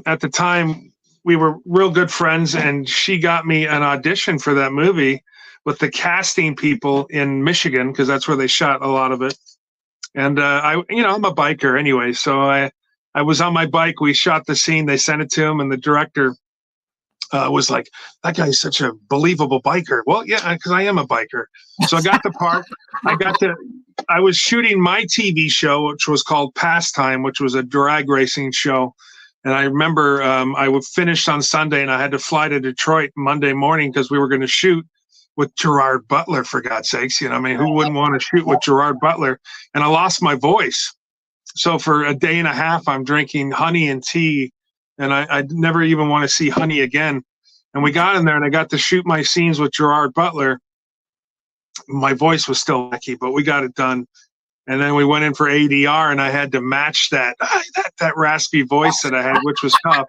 [SPEAKER 6] at the time we were real good friends, and she got me an audition for that movie with the casting people in Michigan, because that's where they shot a lot of it. And I'm a biker anyway, so I was on my bike. We shot the scene. They sent it to him, and the director was like, "That guy's such a believable biker." Well, yeah, because I am a biker. So I got the part. I was shooting my TV show, which was called Pastime, which was a drag racing show. And I remember I would finish on Sunday, and I had to fly to Detroit Monday morning because we were going to shoot with Gerard Butler, for God's sakes. Who wouldn't want to shoot with Gerard Butler? And I lost my voice. So for a day and a half, I'm drinking honey and tea, and I never even want to see honey again. And we got in there, and I got to shoot my scenes with Gerard Butler. My voice was still wacky, but we got it done. And then we went in for ADR, and I had to match that raspy voice that I had, which was tough.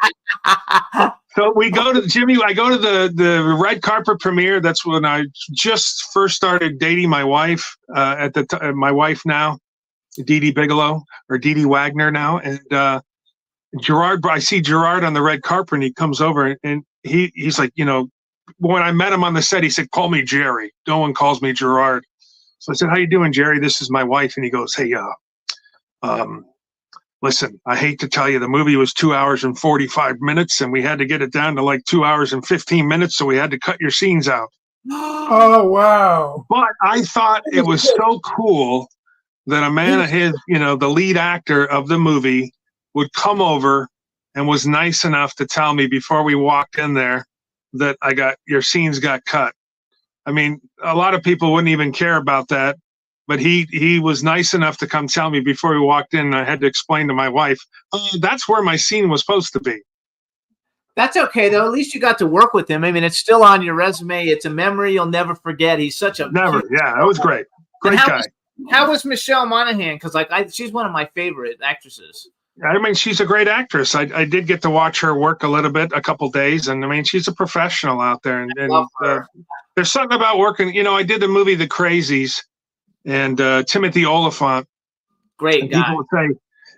[SPEAKER 6] So we go to I go to the red carpet premiere. That's when I just first started dating my wife. My wife now, Dee Dee Bigelow, or Dee Dee Wagner now, and Gerard. I see Gerard on the red carpet, and he comes over, and he's like, when I met him on the set, he said, "Call me Jerry. No one calls me Gerard." So I said, "How you doing, Jerry? This is my wife." And he goes, "Hey, listen, I hate to tell you, the movie was 2 hours and 45 minutes, and we had to get it down to like 2 hours and 15 minutes, so we had to cut your scenes out."
[SPEAKER 5] Oh, wow.
[SPEAKER 6] But I thought it was so cool that a man of his, the lead actor of the movie, would come over and was nice enough to tell me before we walked in there that your scenes got cut. I mean, a lot of people wouldn't even care about that, but he was nice enough to come tell me before we walked in, and I had to explain to my wife, that's where my scene was supposed to be.
[SPEAKER 4] That's okay though. At least you got to work with him. I mean, it's still on your resume. It's a memory you'll never forget. He's such a
[SPEAKER 6] Never.
[SPEAKER 4] cute-
[SPEAKER 6] Yeah, that was great. Great
[SPEAKER 4] how
[SPEAKER 6] guy.
[SPEAKER 4] How was Michelle Monaghan? Because she's one of my favorite actresses.
[SPEAKER 6] I mean, she's a great actress. I did get to watch her work a little bit, a couple days, and I mean, she's a professional out there. And
[SPEAKER 4] Love her.
[SPEAKER 6] there's something about working. You know, I did the movie The Crazies, and Timothy Oliphant.
[SPEAKER 4] Great
[SPEAKER 6] And
[SPEAKER 4] guy.
[SPEAKER 6] people would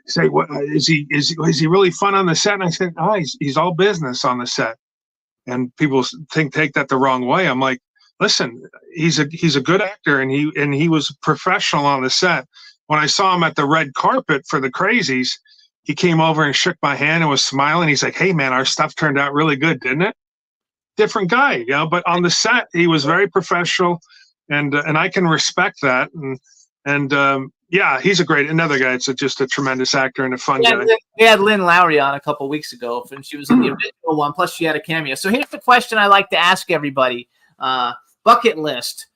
[SPEAKER 6] say, what is he really fun on the set? And I said, oh, he's all business on the set. And people take that the wrong way. I'm like, listen, he's a good actor, and he was professional on the set. When I saw him at the red carpet for The Crazies, he came over and shook my hand and was smiling. He's like, hey man, our stuff turned out really good, didn't it? Different guy, you know, but on the set, he was very professional, and I can respect that. And yeah, he's another guy. It's just a tremendous actor and a fun guy.
[SPEAKER 4] We had Lynn Lowry on a couple weeks ago, and she was in the original one. Plus, she had a cameo. So here's the question I like to ask everybody: bucket list.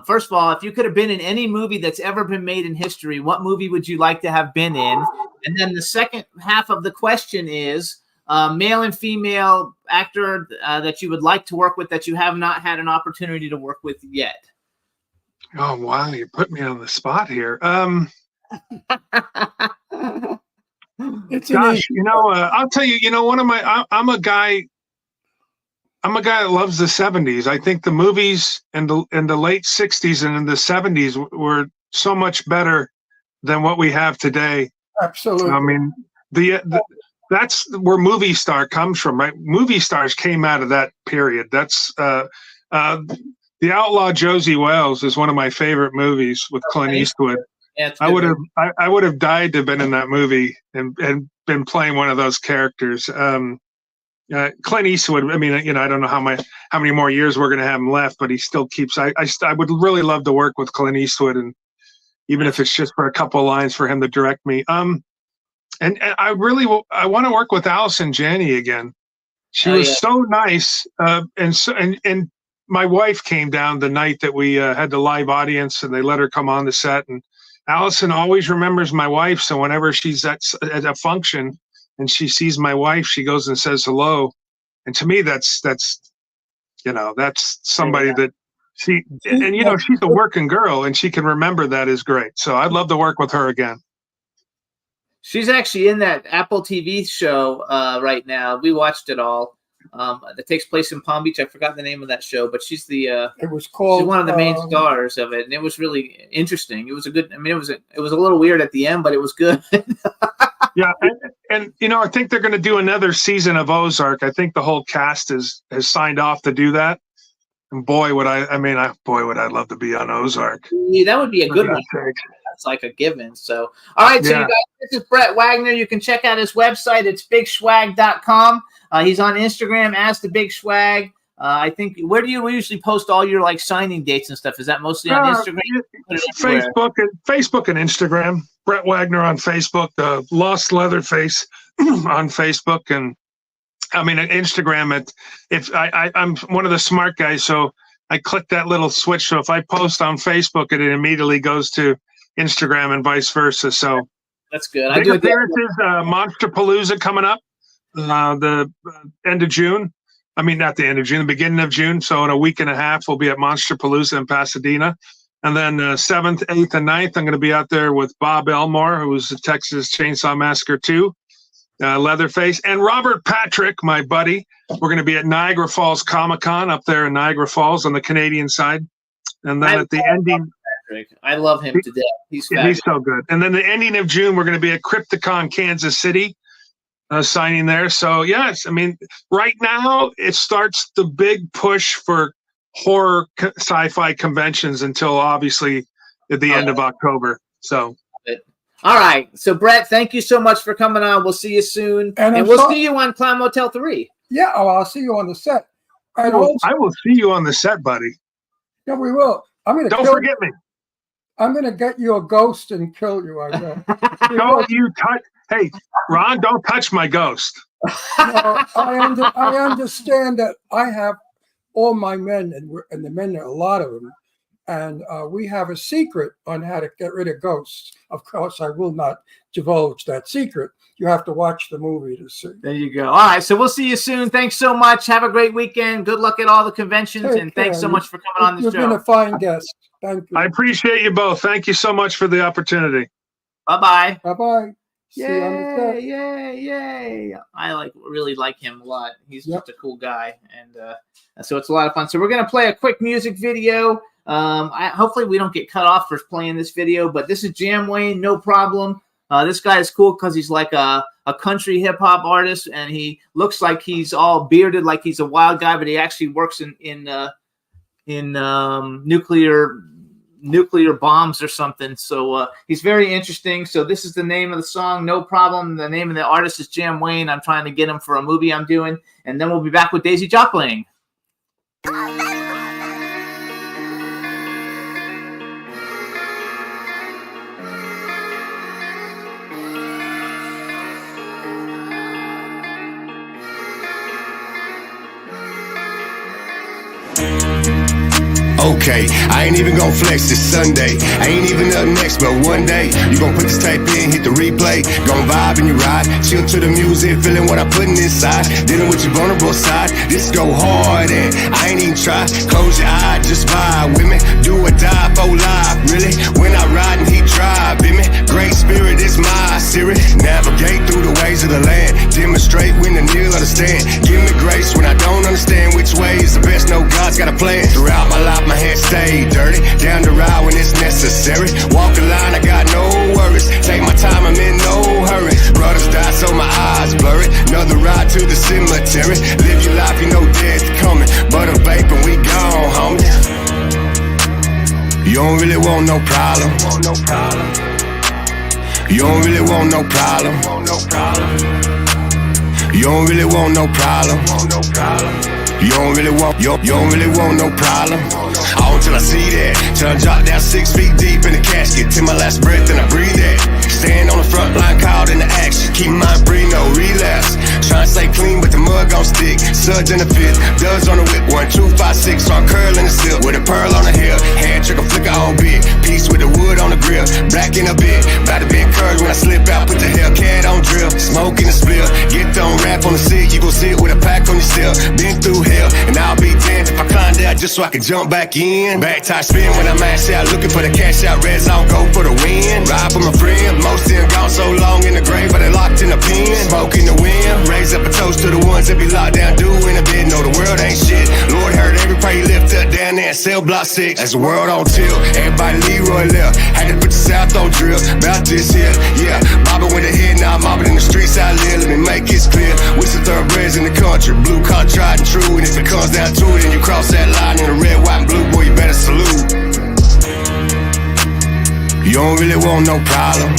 [SPEAKER 4] First of all, if you could have been in any movie that's ever been made in history, what movie would you like to have been in? And then the second half of the question is male and female actor that you would like to work with that you have not had an opportunity to work with yet.
[SPEAKER 6] Oh wow, you put me on the spot here.
[SPEAKER 5] It's
[SPEAKER 6] Gosh, you know, I'll tell you. You know, I'm a guy that loves the 70s. I think the movies in the late 60s and in the 70s were so much better than what we have today.
[SPEAKER 5] absolutely.
[SPEAKER 6] I mean, that's where movie star comes from, right? Movie stars came out of that period. That's The Outlaw Josie Wales is one of my favorite movies with Clint Eastwood.
[SPEAKER 4] Yeah, it's
[SPEAKER 6] I
[SPEAKER 4] good.
[SPEAKER 6] would have died to have been in that movie and been playing one of those characters. Clint Eastwood. I mean, you know, I don't know how many more years we're going to have him left, but he still keeps. I would really love to work with Clint Eastwood, and even if it's just for a couple of lines for him to direct me. And I want to work with Allison Janney again. She was so nice, and my wife came down the night that we had the live audience, and they let her come on the set. And Allison always remembers my wife, so whenever she's at a function and she sees my wife, she goes and says hello. And to me, that's somebody that she's a working girl, and she can remember that is great. So I'd love to work with her again.
[SPEAKER 4] She's actually in that Apple TV show right now. We watched it all. That takes place in Palm Beach. I forgot the name of that show, but she's
[SPEAKER 5] It was called.
[SPEAKER 4] she's one of the main stars of it, and it was really interesting. It was a good. I mean, it was a little weird at the end, but it was good.
[SPEAKER 6] Yeah, and you know, I think they're going to do another season of Ozark. I think the whole cast has signed off to do that. And boy, would I love to be on Ozark.
[SPEAKER 4] Yeah, that would be a good one. That's like a given. So, all right. So, you guys, this is Brett Wagner. You can check out his website. It's bigschwag.com. He's on Instagram as the Big Schwag. I think, where do you usually post all your like signing dates and stuff? Is that mostly on Instagram?
[SPEAKER 6] Facebook and Instagram. Brett Wagner on Facebook. Lost Leatherface on Facebook, and I mean at Instagram. I'm one of the smart guys, so I click that little switch. So if I post on Facebook, it immediately goes to Instagram and vice versa. So
[SPEAKER 4] that's good.
[SPEAKER 6] Big appearances, Monsterpalooza coming up the end of June. I mean, not the end of June, the beginning of June. So in a week and a half, we'll be at Monsterpalooza in Pasadena. And then 7th, 8th, and 9th, I'm going to be out there with Bob Elmore, who was the Texas Chainsaw Massacre 2, Leatherface, and Robert Patrick, my buddy. We're going to be at Niagara Falls Comic-Con up there in Niagara Falls on the Canadian side. And then at the ending...
[SPEAKER 4] I love him to death. He's
[SPEAKER 6] so good. And then the ending of June, we're going to be at Crypticon, Kansas City, signing there. So, yes, I mean, right now it starts the big push for horror sci-fi conventions until obviously at the end of October. So,
[SPEAKER 4] all right. So, Brett, thank you so much for coming on. We'll see you soon. And we'll see you on Clown Motel 3.
[SPEAKER 5] Yeah, I'll see you on the set.
[SPEAKER 6] I will see you on the set, buddy.
[SPEAKER 5] Yeah, we will.
[SPEAKER 6] Don't forget me.
[SPEAKER 5] I'm going to get you a ghost and kill you. I know.
[SPEAKER 6] Don't you touch. Hey, Ron, don't touch my ghost.
[SPEAKER 5] No, I understand that I have all my men, and the men, a lot of them, And we have a secret on how to get rid of ghosts. Of course, I will not divulge that secret. You have to watch the movie to see.
[SPEAKER 4] There you go. All right, so we'll see you soon. Thanks so much. Have a great weekend. Good luck at all the conventions,
[SPEAKER 5] Take
[SPEAKER 4] and thanks so
[SPEAKER 5] care.
[SPEAKER 4] much for coming on the
[SPEAKER 5] You've
[SPEAKER 4] show.
[SPEAKER 5] been a fine guest. Thank you.
[SPEAKER 6] I appreciate you both. Thank you so much for the opportunity.
[SPEAKER 4] Bye-bye.
[SPEAKER 5] Bye-bye. See you on the set.
[SPEAKER 4] Yay. I really like him a lot. He's
[SPEAKER 5] Yep.
[SPEAKER 4] just a cool guy, and so it's a lot of fun. So we're gonna play a quick music video. Hopefully we don't get cut off for playing this video, but this is Jam Wayne, No Problem. This guy is cool because he's like a country hip hop artist, and he looks like he's all bearded, like he's a wild guy, but he actually works in nuclear bombs or something. So he's very interesting. So this is the name of the song, No Problem. The name of the artist is Jam Wayne. I'm trying to get him for a movie I'm doing, and then we'll be back with Daisy Joplin.
[SPEAKER 8] Okay, I ain't even gon' flex this Sunday. I ain't even up next, but one day you gon' put this tape in, hit the replay, gon' vibe in your ride, chill to the music, feeling what I'm putting inside, dealing with your vulnerable side. This go hard and I ain't even try. Close your eye, just vibe with me. Do or die for life, really. When I ride and he drive, in me. Great spirit is my Siri. Navigate through the ways of the land. Demonstrate when the kneel understand. Give me grace when I don't understand which way is the best. No, God's got a plan. Throughout my life, my hands stay dirty. Down the ride when it's necessary. Walk the line, I got no worries. Take my time, I'm in no hurry. Brothers die, so my eyes blurry. Another ride to the cemetery. Live your life, you know death's coming. But a vapor, we gone, homie. You don't really want no problem. You don't really want no problem. You don't really want no problem. You don't really want, you don't really want no problem. All till I see that. Till I drop down 6 feet deep in the casket. Till my last breath and I breathe that. Stand on the front line, called into action. Keep my mind free, no relapse. Trying to stay clean, but the mud gon' stick. Suds in the fifth, duds on the whip. 1, 2, 5, 6, start curling the silk. With a pearl on the hill, hand trigger flicker on bit. Piece with the wood on the grill, black in a bit. About to be encouraged when I slip out, put the Hellcat on drill. Smoke in the spill, get thrown rap on the seat. You gon' sit with a pack on your still. Been through hell, and I'll be damned if I climb out just so I can jump back in. Back tie spin when I mash out, looking for the cash out. Red zone, go for the win. Ride for my friend, most of them gone so long in the grave, but they locked in the pen. Smoke in the wind, raise up a toast to the ones that be locked down, doing a bit. Know the world ain't shit. Lord heard every prayer he lift up down there in cell block 6. As the world on tilt, everybody Leroy left. Had to put the south on drill. About this here, yeah. Bobbing with the head, now I'm mobbing in the streets I live. Let me make it clear. We some thoroughbreds in the country, blue collar tried and true. And if it comes down to it, and you cross that line in the red, white, and blue, boy, you better salute. You don't really want no problem.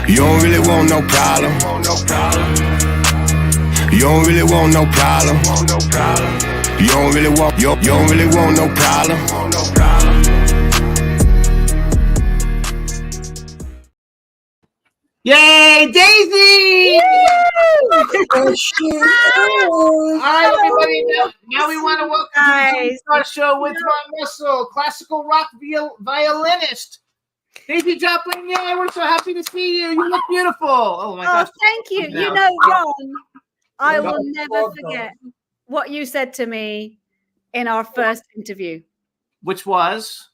[SPEAKER 8] You don't really want no problem. You don't really want no problem. You don't really want, you don't really want no problem.
[SPEAKER 4] Yay, Daisy! All right, everybody. Now we want to welcome to the Jimmy Star Show with Ron Russell, classical rock violinist. Daisy Joplin, yay! We're so happy to see you. You look beautiful. Oh my gosh!
[SPEAKER 9] Thank you.
[SPEAKER 4] Now.
[SPEAKER 9] You know, Ron, I will
[SPEAKER 5] Well
[SPEAKER 9] never
[SPEAKER 5] done.
[SPEAKER 9] forget what you said to me in our first interview.
[SPEAKER 4] Which was?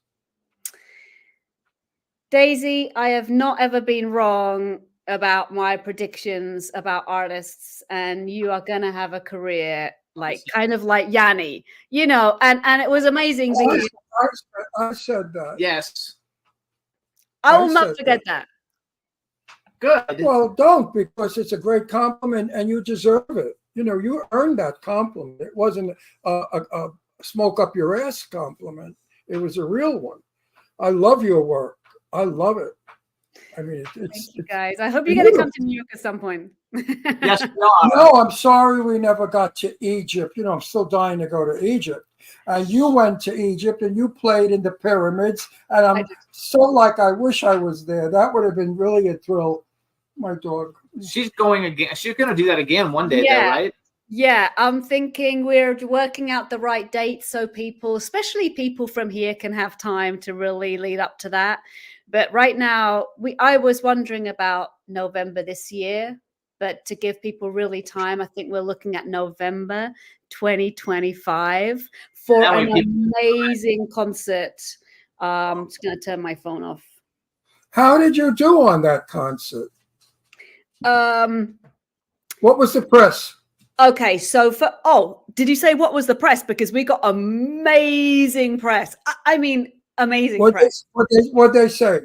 [SPEAKER 9] Daisy, I have not ever been wrong about my predictions about artists, and you are going to have a career like kind of like Yanni, you know, and it was amazing because
[SPEAKER 5] I said that.
[SPEAKER 4] Yes.
[SPEAKER 9] I will
[SPEAKER 5] I
[SPEAKER 9] not
[SPEAKER 5] said
[SPEAKER 9] forget that.
[SPEAKER 4] Good.
[SPEAKER 5] Well, don't, because it's a great compliment and you deserve it. You know, you earned that compliment. It wasn't a smoke up your ass compliment. It was a real one. I love your work. I love it. I mean,
[SPEAKER 9] Thank you, guys. I hope you're going to come to New York at some point.
[SPEAKER 4] Yes, we are.
[SPEAKER 5] No, I'm sorry we never got to Egypt. You know, I'm still dying to go to Egypt. And you went to Egypt and you played in the pyramids. And I'm so like, I wish I was there. That would have been really a thrill. My dog.
[SPEAKER 4] She's going again. She's going to do that again one day,
[SPEAKER 9] Yeah.
[SPEAKER 4] though, right?
[SPEAKER 9] Yeah, I'm thinking we're working out the right date so people, especially people from here, can have time to really lead up to that. But right now, I was wondering about November this year, but to give people really time, I think we're looking at November 2025 for
[SPEAKER 4] That way
[SPEAKER 9] an
[SPEAKER 4] people-
[SPEAKER 9] amazing concert. I'm just going to turn my phone off.
[SPEAKER 5] How did you do on that concert? What was the press?
[SPEAKER 9] Okay, so did you say what was the press? Because we got amazing press. I mean, amazing press.
[SPEAKER 5] What they say?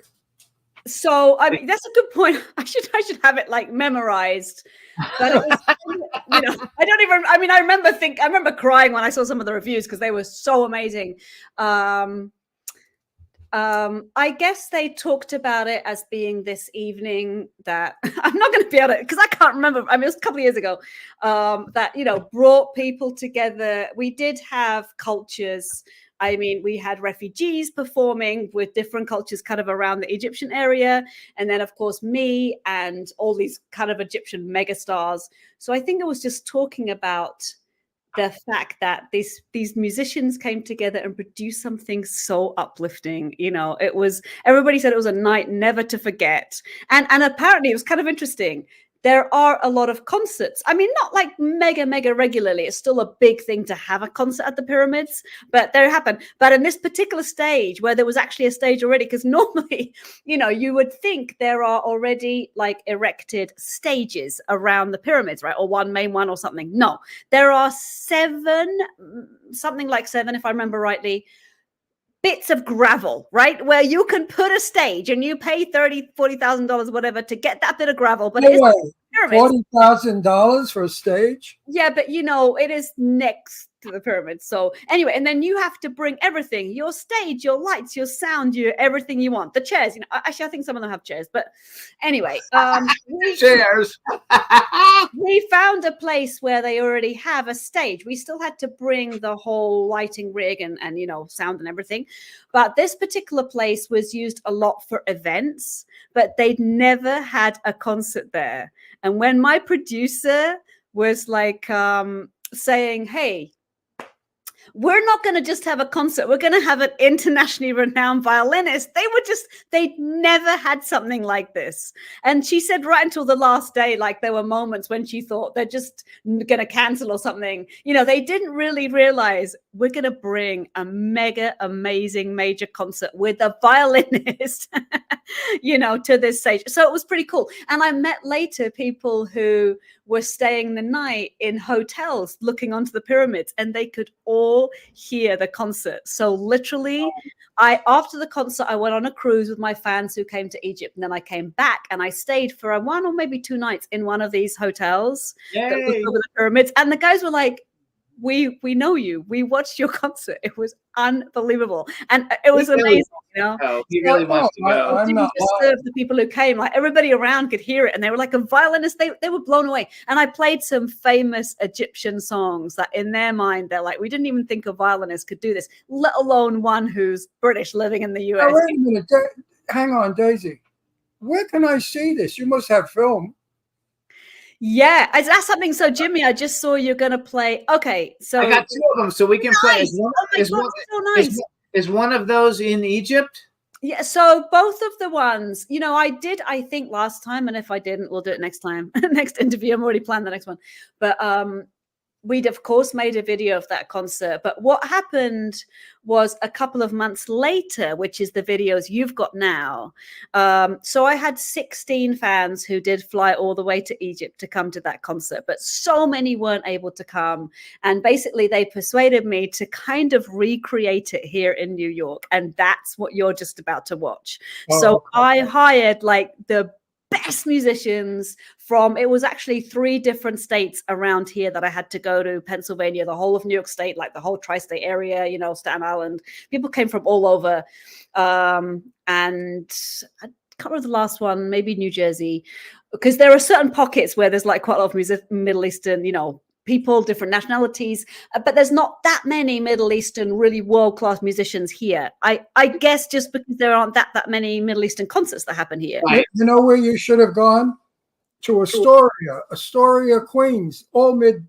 [SPEAKER 9] So I mean, that's a good point. I should have it like memorized. But it was, I don't even. I mean, I remember crying when I saw some of the reviews because they were so amazing. I guess they talked about it as being this evening that I'm not going to be able to, because I can't remember. I mean, it was a couple of years ago that, brought people together. We did have cultures. I mean, we had refugees performing with different cultures kind of around the Egyptian area. And then, of course, me and all these kind of Egyptian megastars. So I think it was just talking about the fact that these musicians came together and produced something so uplifting. It was, everybody said it was a night never to forget. And apparently it was kind of interesting. There are a lot of concerts. I mean, not like mega regularly. It's still a big thing to have a concert at the pyramids, but there happened. But in this particular stage where there was actually a stage already, because normally, you would think there are already like erected stages around the pyramids, right? Or one main one or something. No, there are something like seven, if I remember rightly, bits of gravel, right? Where you can put a stage and you pay $30,000-$40,000, whatever, to get that bit of gravel. But it's
[SPEAKER 5] $40,000 for a stage?
[SPEAKER 9] Yeah, but it is next to the pyramid. So anyway, and then you have to bring everything: your stage, your lights, your sound, everything you want. The chairs, actually, I think some of them have chairs. But anyway,
[SPEAKER 4] chairs.
[SPEAKER 9] We found a place where they already have a stage. We still had to bring the whole lighting rig and sound and everything. But this particular place was used a lot for events, but they'd never had a concert there. And when my producer was like saying, hey, we're not going to just have a concert, we're going to have an internationally renowned violinist, they'd never had something like this. And she said right until the last day, like there were moments when she thought they're just going to cancel or something. They didn't really realize we're going to bring a mega amazing major concert with a violinist, to this stage. So it was pretty cool. And I met later people who were staying the night in hotels looking onto the pyramids, and they could all hear the concert. So literally, after the concert, I went on a cruise with my fans who came to Egypt, and then I came back and I stayed for 1 or maybe 2 nights in one of these hotels that was over the pyramids. And the guys were like, we know you. We watched your concert. It was unbelievable, and it was amazing.
[SPEAKER 4] He really wants to go.
[SPEAKER 9] It didn't just serve the people who came; like everybody around could hear it, and they were like a violinist. They were blown away. And I played some famous Egyptian songs that, in their mind, they're like, we didn't even think a violinist could do this, let alone one who's British living in the US.
[SPEAKER 5] Oh, wait a minute, hang on, Daisy. Where can I see this? You must have film.
[SPEAKER 9] Yeah, that's something. So, Jimmy, I just saw you're going to play. Okay, so
[SPEAKER 4] I got 2 of them, so we can play.
[SPEAKER 9] Nice.
[SPEAKER 4] Is one of those in Egypt?
[SPEAKER 9] Yeah, so both of the ones, I think last time, and if I didn't, we'll do it next time. Next interview, I'm already planned the next one. But we'd, of course, made a video of that concert. But what happened was a couple of months later, which is the videos you've got now. So I had 16 fans who did fly all the way to Egypt to come to that concert, but so many weren't able to come. And basically they persuaded me to kind of recreate it here in New York. And that's what you're just about to watch. So I hired like the best musicians from, it was actually 3 different states around here that I had to go to: Pennsylvania, the whole of New York State, like the whole tri-state area, Staten Island. People came from all over. And I can't remember the last one, maybe New Jersey, because there are certain pockets where there's like quite a lot of Middle Eastern, people, different nationalities, but there's not that many Middle Eastern really world-class musicians here. I guess just because there aren't that many Middle Eastern concerts that happen here.
[SPEAKER 4] Right.
[SPEAKER 5] You know where you should have gone? to Astoria, Queens, all mid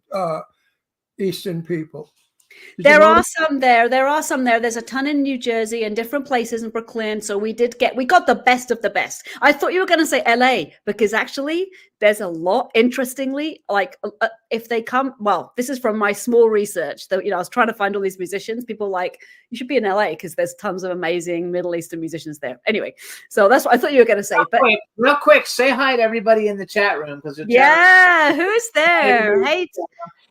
[SPEAKER 5] Eastern people. Did you
[SPEAKER 9] There are
[SPEAKER 5] notice?
[SPEAKER 9] some there. There are some there. There's a ton in New Jersey and different places in Brooklyn. So we got the best of the best. I thought you were going to say LA because actually there's a lot. Interestingly, like if they come, well, this is from my small research. That I was trying to find all these musicians. People like you should be in LA because there's tons of amazing Middle Eastern musicians there. Anyway, so that's what I thought you were going to say. But
[SPEAKER 4] Real quick, say hi to everybody in the chat room because
[SPEAKER 9] yeah, who's there? Hey.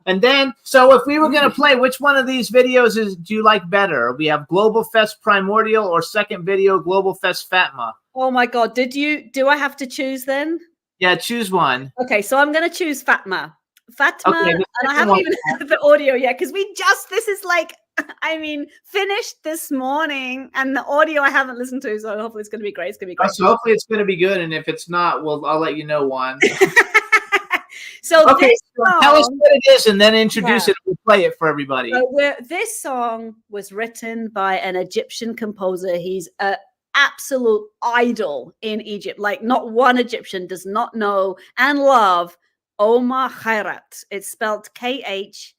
[SPEAKER 4] And then, so if we were going to play, which one of these videos do you like better? We have Global Fest Primordial or second video, Global Fest Fatma.
[SPEAKER 9] Oh my God. Do I have to choose then?
[SPEAKER 4] Yeah, choose one.
[SPEAKER 9] Okay, so I'm going to choose Fatma. Fatma,
[SPEAKER 4] Okay,
[SPEAKER 9] and I haven't even had the audio yet because this is like, finished this morning and the audio I haven't listened to. So hopefully it's going to be great. It's going to be great.
[SPEAKER 4] So hopefully it's going to be good. And if it's not, I'll let you know, Juan.
[SPEAKER 9] So
[SPEAKER 4] okay,
[SPEAKER 9] this song,
[SPEAKER 4] tell us what it is and then introduce it and we'll play it for everybody.
[SPEAKER 9] This song was written by an Egyptian composer. He's an absolute idol in Egypt. Like not one Egyptian does not know and love Omar Khayrat. It's spelled Khairat.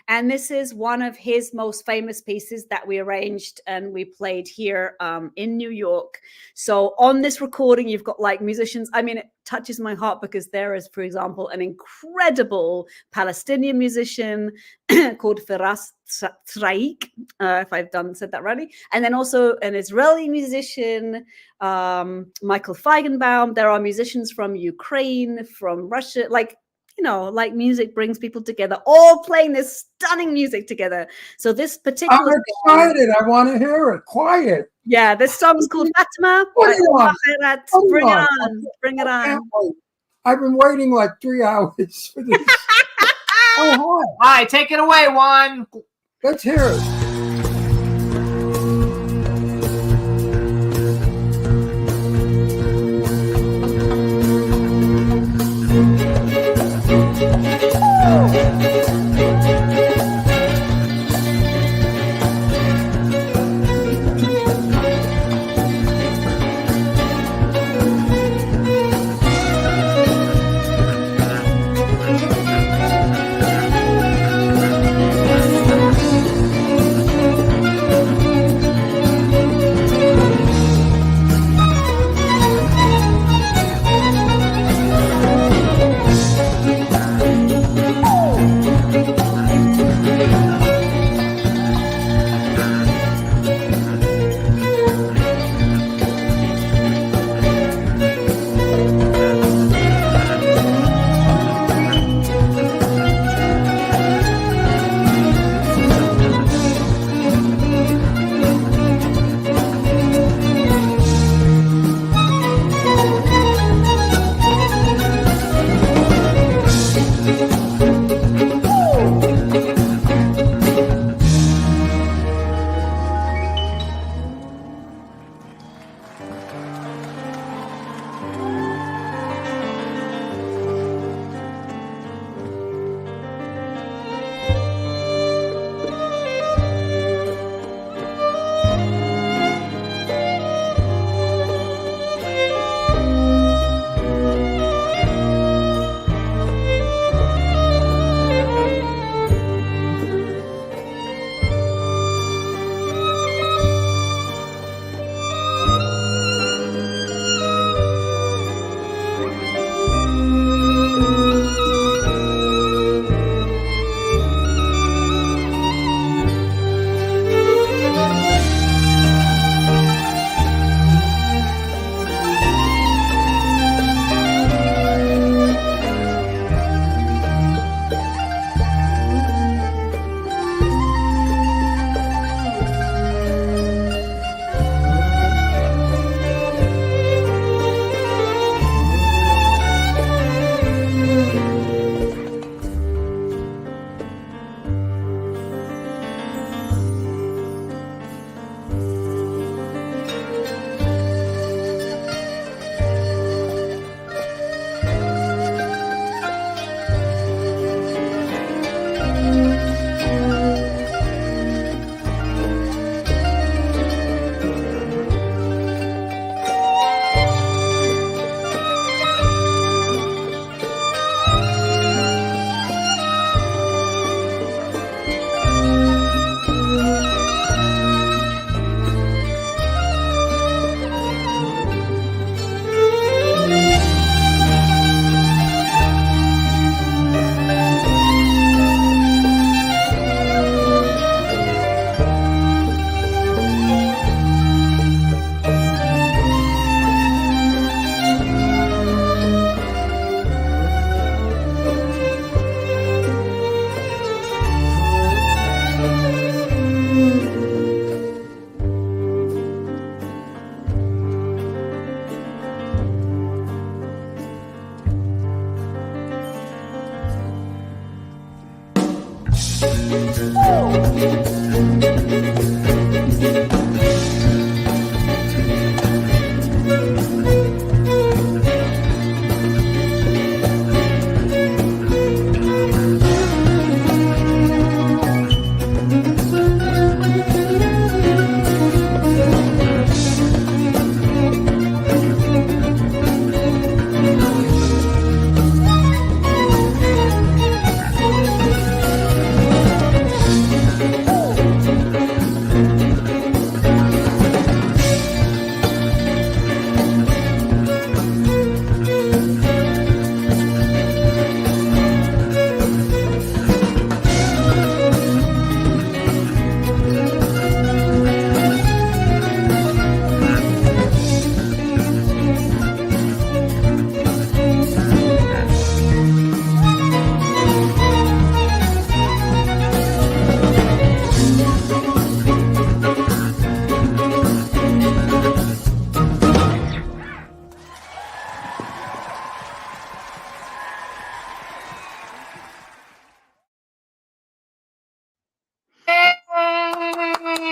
[SPEAKER 9] And this is one of his most famous pieces that we arranged and we played here in New York. So on this recording, you've got like musicians. I mean, it touches my heart because there is, for example, an incredible Palestinian musician called Firas Traik, if I've said that rightly. And then also an Israeli musician, Michael Feigenbaum. There are musicians from Ukraine, from Russia, like music brings people together, all playing this stunning music together. So this particular
[SPEAKER 5] I'm excited. I want to hear it. Quiet.
[SPEAKER 9] Yeah, this song is called Fatma.
[SPEAKER 5] Bring it on.
[SPEAKER 9] Bring it on. Bring it on.
[SPEAKER 5] I've been waiting like 3 hours for this.
[SPEAKER 4] All right, take it away, Juan.
[SPEAKER 5] Let's hear it.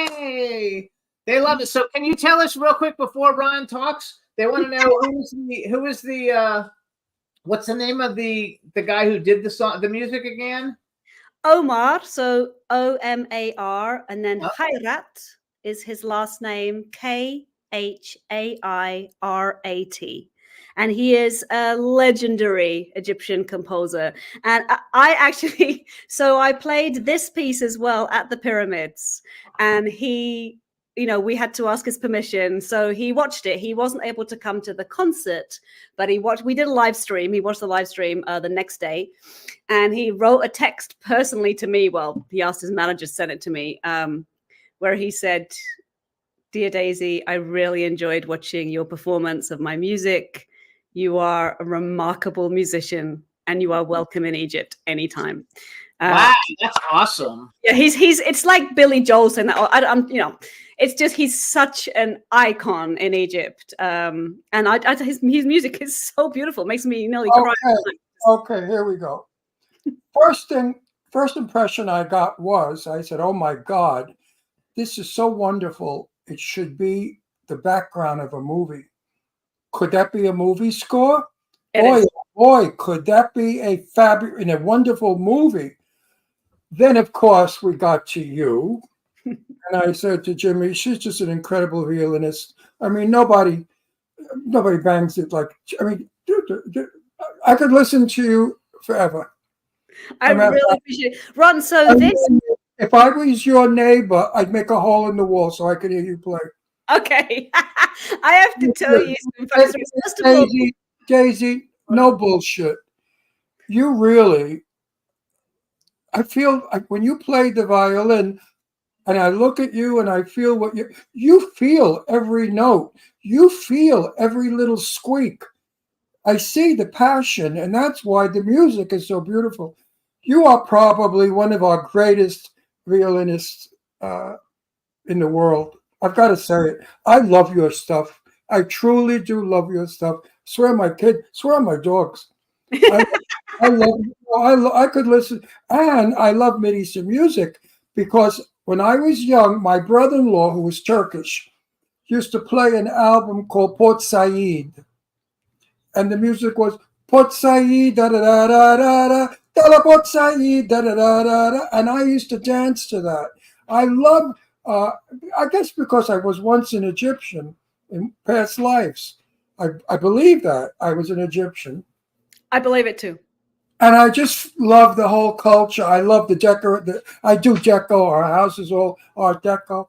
[SPEAKER 4] Hey! They love it. So can you tell us real quick before Ron talks? They want to know who is the what's the name of the guy who did the song, the music again?
[SPEAKER 9] Omar, so Omar, and then
[SPEAKER 4] Oh.
[SPEAKER 9] Khairat is his last name, Khairat. And he is a legendary Egyptian composer. And I actually, so I played this piece as well at the pyramids. And he, you know, we had to ask his permission. So he watched it. He wasn't able to come to the concert, but he watched, we did a live stream. He watched the live stream the next day. And he wrote a text personally to me. Well, he asked his manager to send it to me, where he said, "Dear Daisy, I really enjoyed watching your performance of my music. You are a remarkable musician and you are welcome in Egypt anytime."
[SPEAKER 4] Wow, that's awesome.
[SPEAKER 9] Yeah, he's it's like Billy Joel saying that. I'm, you know, it's just he's such an icon in Egypt. And his music is so beautiful. It makes me nearly cry.
[SPEAKER 5] Okay, here we go. First impression I got was, I said, "Oh my God, this is so wonderful. It should be the background of a movie. Could that be a movie score? Boy, could that be a wonderful movie?" Then, of course, we got to you. And I said to Jimmy, "She's just an incredible violinist. I mean, nobody bangs it like, I mean, I could listen to you forever."
[SPEAKER 9] I really appreciate it. Ron, so
[SPEAKER 5] if I was your neighbor, I'd make a hole in the wall so I could hear you play.
[SPEAKER 9] Okay. I have to tell you some funny stories. First of all,
[SPEAKER 5] Daisy, no bullshit. You really, I feel like when you play the violin and I look at you and I feel what you feel every note. You feel every little squeak. I see the passion, and that's why the music is so beautiful. You are probably one of our greatest violinists in the world. I've got to say it. I love your stuff. I truly do love your stuff. Swear on my kid. Swear on my dogs. I love. I could listen, and I love Mideastern music because when I was young, my brother-in-law, who was Turkish, used to play an album called Port Said, and the music was Port Said da da da da da da Port Said da da da da, and I used to dance to that. I love. I guess because I was once an Egyptian in past lives. I believe that I was an Egyptian.
[SPEAKER 9] I believe it too.
[SPEAKER 5] And I just love the whole culture. I love the decor. I do deco. Our house is all Art Deco.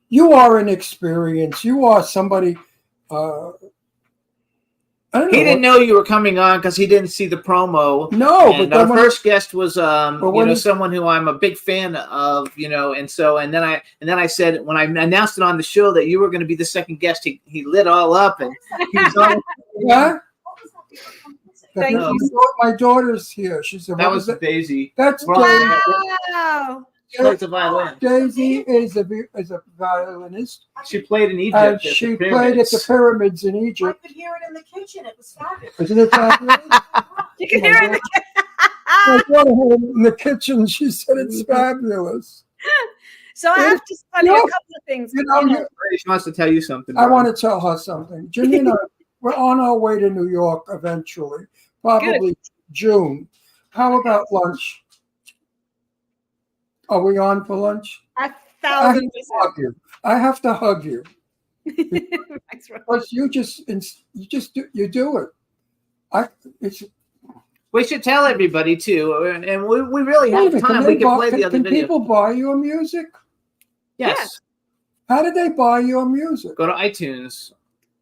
[SPEAKER 5] You are an experience. You are somebody.
[SPEAKER 4] He didn't know you were coming on because he didn't see the promo.
[SPEAKER 5] No,
[SPEAKER 4] and
[SPEAKER 5] but
[SPEAKER 4] our first guest was
[SPEAKER 5] when
[SPEAKER 4] someone who I'm a big fan of, and then I said when I announced it on the show that you were going to be the second guest, he lit all up and he was all,
[SPEAKER 5] yeah.
[SPEAKER 9] Thank you.
[SPEAKER 5] My daughter's here. She said,
[SPEAKER 4] that was Daisy.
[SPEAKER 5] That's
[SPEAKER 4] Daisy.
[SPEAKER 9] Wow.
[SPEAKER 4] She plays the violin.
[SPEAKER 5] Daisy is a violinist.
[SPEAKER 4] She played in Egypt.
[SPEAKER 5] And she played at the pyramids in Egypt.
[SPEAKER 3] I could hear it in the kitchen. It was fabulous.
[SPEAKER 5] Isn't it fabulous?
[SPEAKER 9] You can hear it.
[SPEAKER 5] My daughter had it in the kitchen. She said it's fabulous.
[SPEAKER 9] So I have to tell you a
[SPEAKER 5] Yeah.
[SPEAKER 9] couple of things.
[SPEAKER 5] You know,
[SPEAKER 4] She wants to tell you something.
[SPEAKER 5] I want to tell her something. Jimmy and I, we're on our way to New York eventually, probably June. How about lunch? Are we on for lunch?
[SPEAKER 9] 1,000%.
[SPEAKER 5] I have to hug you.
[SPEAKER 9] Thanks, Ron.
[SPEAKER 5] Because you do it.
[SPEAKER 4] We should tell everybody too, and we really
[SPEAKER 5] Wait a
[SPEAKER 4] have
[SPEAKER 5] minute,
[SPEAKER 4] time. We can play the other
[SPEAKER 5] can
[SPEAKER 4] video.
[SPEAKER 5] people buy your music?
[SPEAKER 4] Yes.
[SPEAKER 5] How did they buy your music?
[SPEAKER 4] Go to iTunes.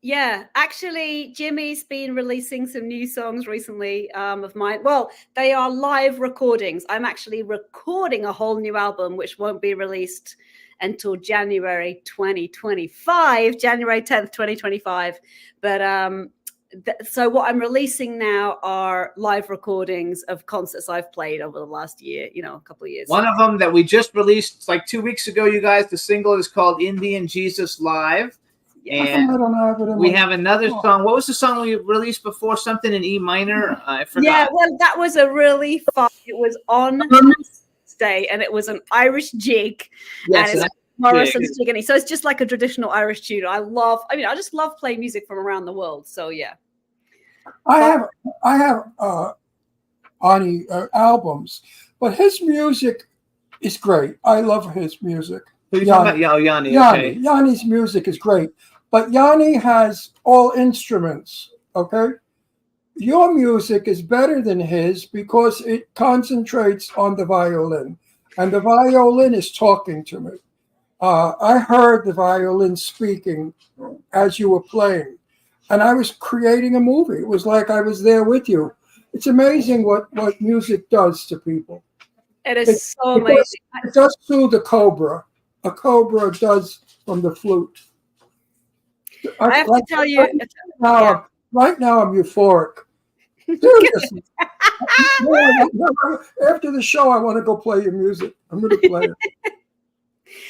[SPEAKER 9] Yeah, actually, Jimmy's been releasing some new songs recently of mine. Well, they are live recordings. I'm actually recording a whole new album, which won't be released until January 2025, January 10th, 2025. But so what I'm releasing now are live recordings of concerts I've played over the last year, a couple of years.
[SPEAKER 4] One of them that we just released like 2 weeks ago, you guys. The single is called Indian Jesus Live. And
[SPEAKER 5] I don't have it in
[SPEAKER 4] we
[SPEAKER 5] my-
[SPEAKER 4] have another song. What was the song we released before? Something in E minor? I forgot.
[SPEAKER 9] Yeah, well, that was a really fun. It was on Day, and it was an Irish jig,
[SPEAKER 4] Yes,
[SPEAKER 9] and it's
[SPEAKER 4] that's
[SPEAKER 9] Morrison's jig. So it's just like a traditional Irish tune. I just love playing music from around the world. So yeah,
[SPEAKER 5] I have Ani albums, but his music is great. I love his music.
[SPEAKER 4] Who you talking about? Yanni. Okay.
[SPEAKER 5] Yanni's music is great, but Yanni has all instruments. Okay, your music is better than his because it concentrates on the violin, and the violin is talking to me. I heard the violin speaking as you were playing, and I was creating a movie. It was like I was there with you. It's amazing what music does to people.
[SPEAKER 9] it is so amazing.
[SPEAKER 5] It does through the cobra. A cobra does from the flute.
[SPEAKER 9] I have to tell you,
[SPEAKER 5] Right now I'm euphoric. Seriously. After the show, I want to go play your music. I'm going to play it.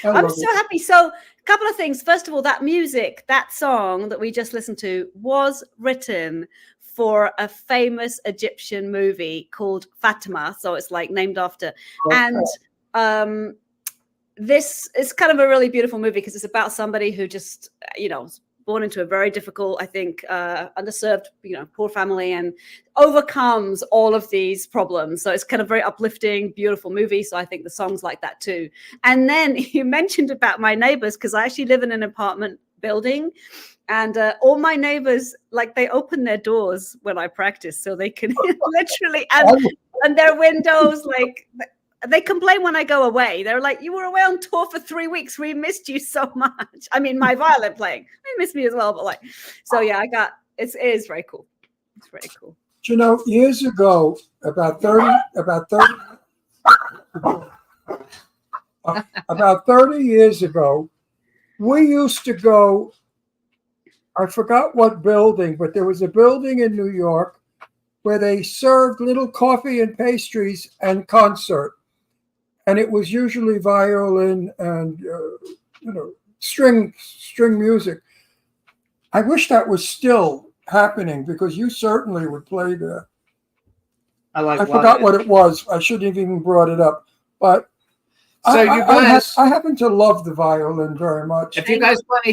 [SPEAKER 9] I'm so happy. So, a couple of things. First of all, that music, that song that we just listened to, was written for a famous Egyptian movie called Fatima. So it's like named after.
[SPEAKER 5] Okay.
[SPEAKER 9] And this is kind of a really beautiful movie because it's about somebody who just, was born into a very difficult, I think, underserved, poor family, and overcomes all of these problems. So it's kind of very uplifting, beautiful movie. So I think the song's like that too. And then you mentioned about my neighbors, because I actually live in an apartment building, and all my neighbors, like, they open their doors when I practice so they can literally, and their windows, like, they complain when I go away. They're like, you were away on tour for 3 weeks. We missed you so much. I mean, my violin playing, they miss me as well. But so yeah, it is very cool. It's very cool.
[SPEAKER 5] Years ago, about 30 years ago, we used to go, I forgot what building, but there was a building in New York where they served little coffee and pastries and concert. And it was usually violin and, string music. I wish that was still happening because you certainly would play there. I forgot what it was. I shouldn't have even brought it up. But
[SPEAKER 4] So
[SPEAKER 5] I happen to love the violin very much.
[SPEAKER 4] If you guys want to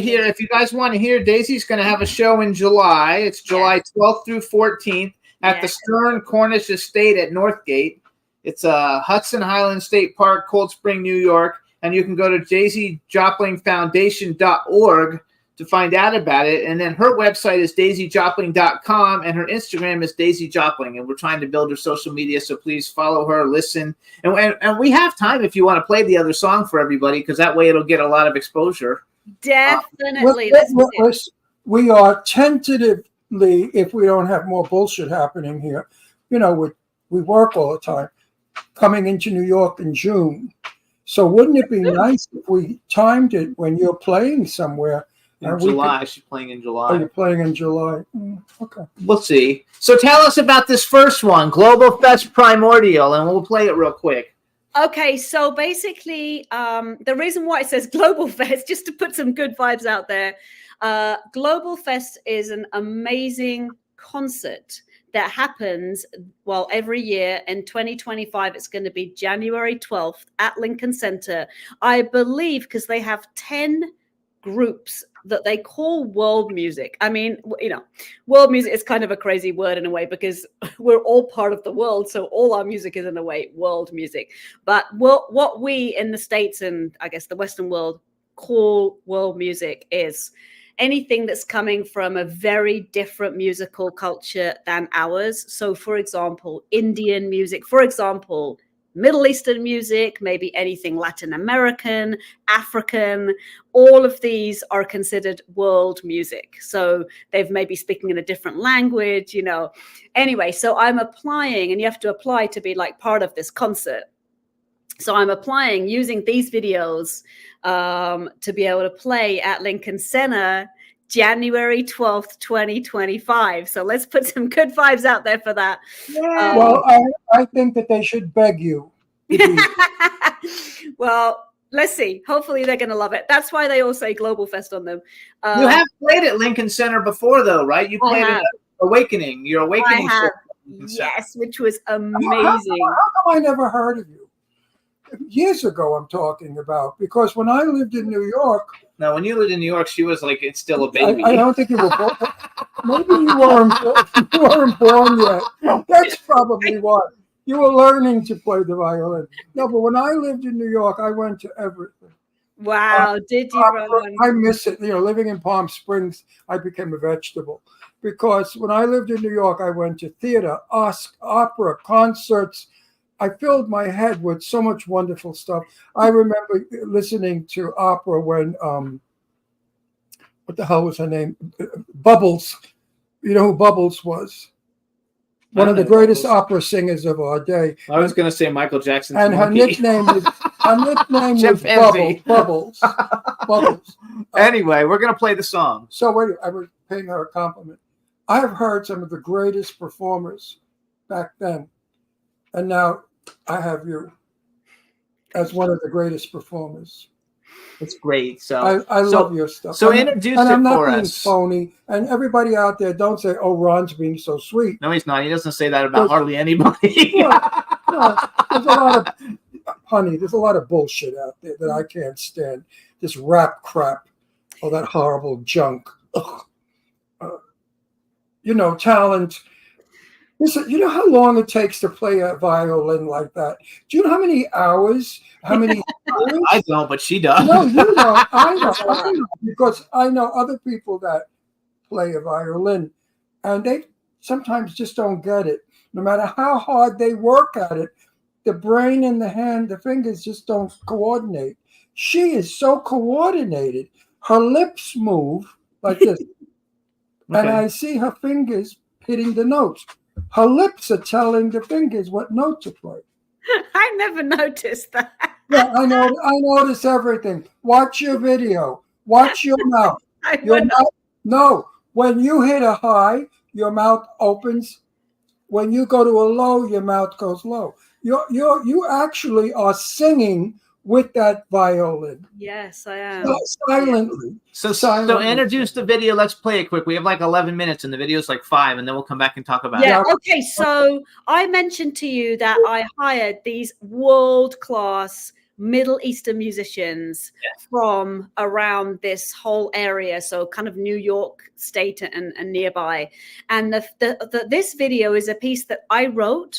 [SPEAKER 4] hear, Daisy's going to have a show in July. It's July 12th through 14th at the Stern Cornish Estate at Northgate. It's Hudson Highland State Park, Cold Spring, New York. And you can go to daisyjoplingfoundation.org to find out about it. And then her website is daisyjopling.com, and her Instagram is Daisy Jopling. And we're trying to build her social media, so please follow her, listen. And we have time if you want to play the other song for everybody, because that way it'll get a lot of exposure.
[SPEAKER 9] Definitely.
[SPEAKER 5] We are tentatively, if we don't have more bullshit happening here, we work all the time, coming into New York in June. So wouldn't it be nice if we timed it when you're playing somewhere?
[SPEAKER 4] In July. She's playing in July.
[SPEAKER 5] Oh, you're playing in July. Okay.
[SPEAKER 4] We'll see. So tell us about this first one, Global Fest Primordial, and we'll play it real quick.
[SPEAKER 9] Okay, so basically, the reason why it says Global Fest, just to put some good vibes out there, Global Fest is an amazing concert that happens, well, every year. In 2025, it's going to be January 12th at Lincoln Center. I believe because they have 10 groups that they call world music. I mean, world music is kind of a crazy word in a way because we're all part of the world. So all our music is in a way world music. But what we in the States and I guess the Western world call world music is anything that's coming from a very different musical culture than ours. So for example, Indian music, for example, Middle Eastern music, maybe anything Latin American, African, all of these are considered world music. So they've maybe speaking in a different language, Anyway, so I'm applying, and you have to apply to be like part of this concert. So I'm applying using these videos to be able to play at Lincoln Center January 12th, 2025. So let's put some good vibes out there for that.
[SPEAKER 5] Well, I think that they should beg you.
[SPEAKER 9] Well, let's see. Hopefully they're going to love it. That's why they all say Global Fest on them.
[SPEAKER 4] You have played at Lincoln Center before, though, right? You played at Awakening. Your Awakening
[SPEAKER 9] I have,
[SPEAKER 4] show.
[SPEAKER 9] yes, which was amazing.
[SPEAKER 5] How come I never heard of you? Years ago, I'm talking about, because when I lived in New York.
[SPEAKER 4] No, when you lived in New York, she was like, it's still a baby.
[SPEAKER 5] I don't think you were born. Maybe you weren't born yet. That's probably why. You were learning to play the violin. No, but when I lived in New York, I went to everything.
[SPEAKER 9] Wow, did you run?
[SPEAKER 5] I miss it. Living in Palm Springs, I became a vegetable. Because when I lived in New York, I went to theater, opera, concerts. I filled my head with so much wonderful stuff. I remember listening to opera when, what the hell was her name? Bubbles. You know who Bubbles was? One of the greatest opera singers of our day.
[SPEAKER 4] I was going to say Michael Jackson.
[SPEAKER 5] And her nickname was Bubbles. Bubbles.
[SPEAKER 4] Anyway, we're going to play the song.
[SPEAKER 5] So wait, I was paying her a compliment. I have heard some of the greatest performers back then. And now I have you as one of the greatest performers.
[SPEAKER 4] It's great. So
[SPEAKER 5] I love your stuff.
[SPEAKER 4] So introduce it
[SPEAKER 5] I'm not
[SPEAKER 4] for
[SPEAKER 5] being
[SPEAKER 4] us.
[SPEAKER 5] phony. And everybody out there, don't say, "Oh, Ron's being so sweet."
[SPEAKER 4] No, he's not. He doesn't say that about hardly anybody.
[SPEAKER 5] No, there's a lot of honey. There's a lot of bullshit out there that I can't stand. This rap crap, all that horrible junk. Talent. Listen, you know how long it takes to play a violin like that? Do you know how many hours? How many years?
[SPEAKER 4] I don't, but she does.
[SPEAKER 5] No, you know. I know. Because I know other people that play a violin, and they sometimes just don't get it. No matter how hard they work at it, the brain and the hand, the fingers just don't coordinate. She is so coordinated. Her lips move like this.
[SPEAKER 4] Okay.
[SPEAKER 5] And I see her fingers hitting the notes. Her lips are telling the fingers what note to play.
[SPEAKER 9] I never noticed that.
[SPEAKER 5] Yeah, I know. I notice everything. Watch your video. Watch your mouth. No, when you hit a high, your mouth opens. When you go to a low, your mouth goes low. You actually are singing with that violin.
[SPEAKER 9] Yes, I am.
[SPEAKER 5] Silently.
[SPEAKER 4] So introduce the video. Let's play it quick. We have like 11 minutes, and the video's like 5, and then we'll come back and talk about it.
[SPEAKER 9] Okay. So I mentioned to you that I hired these world-class Middle Eastern musicians from around this whole area, so kind of New York State and nearby. And this video is a piece that I wrote.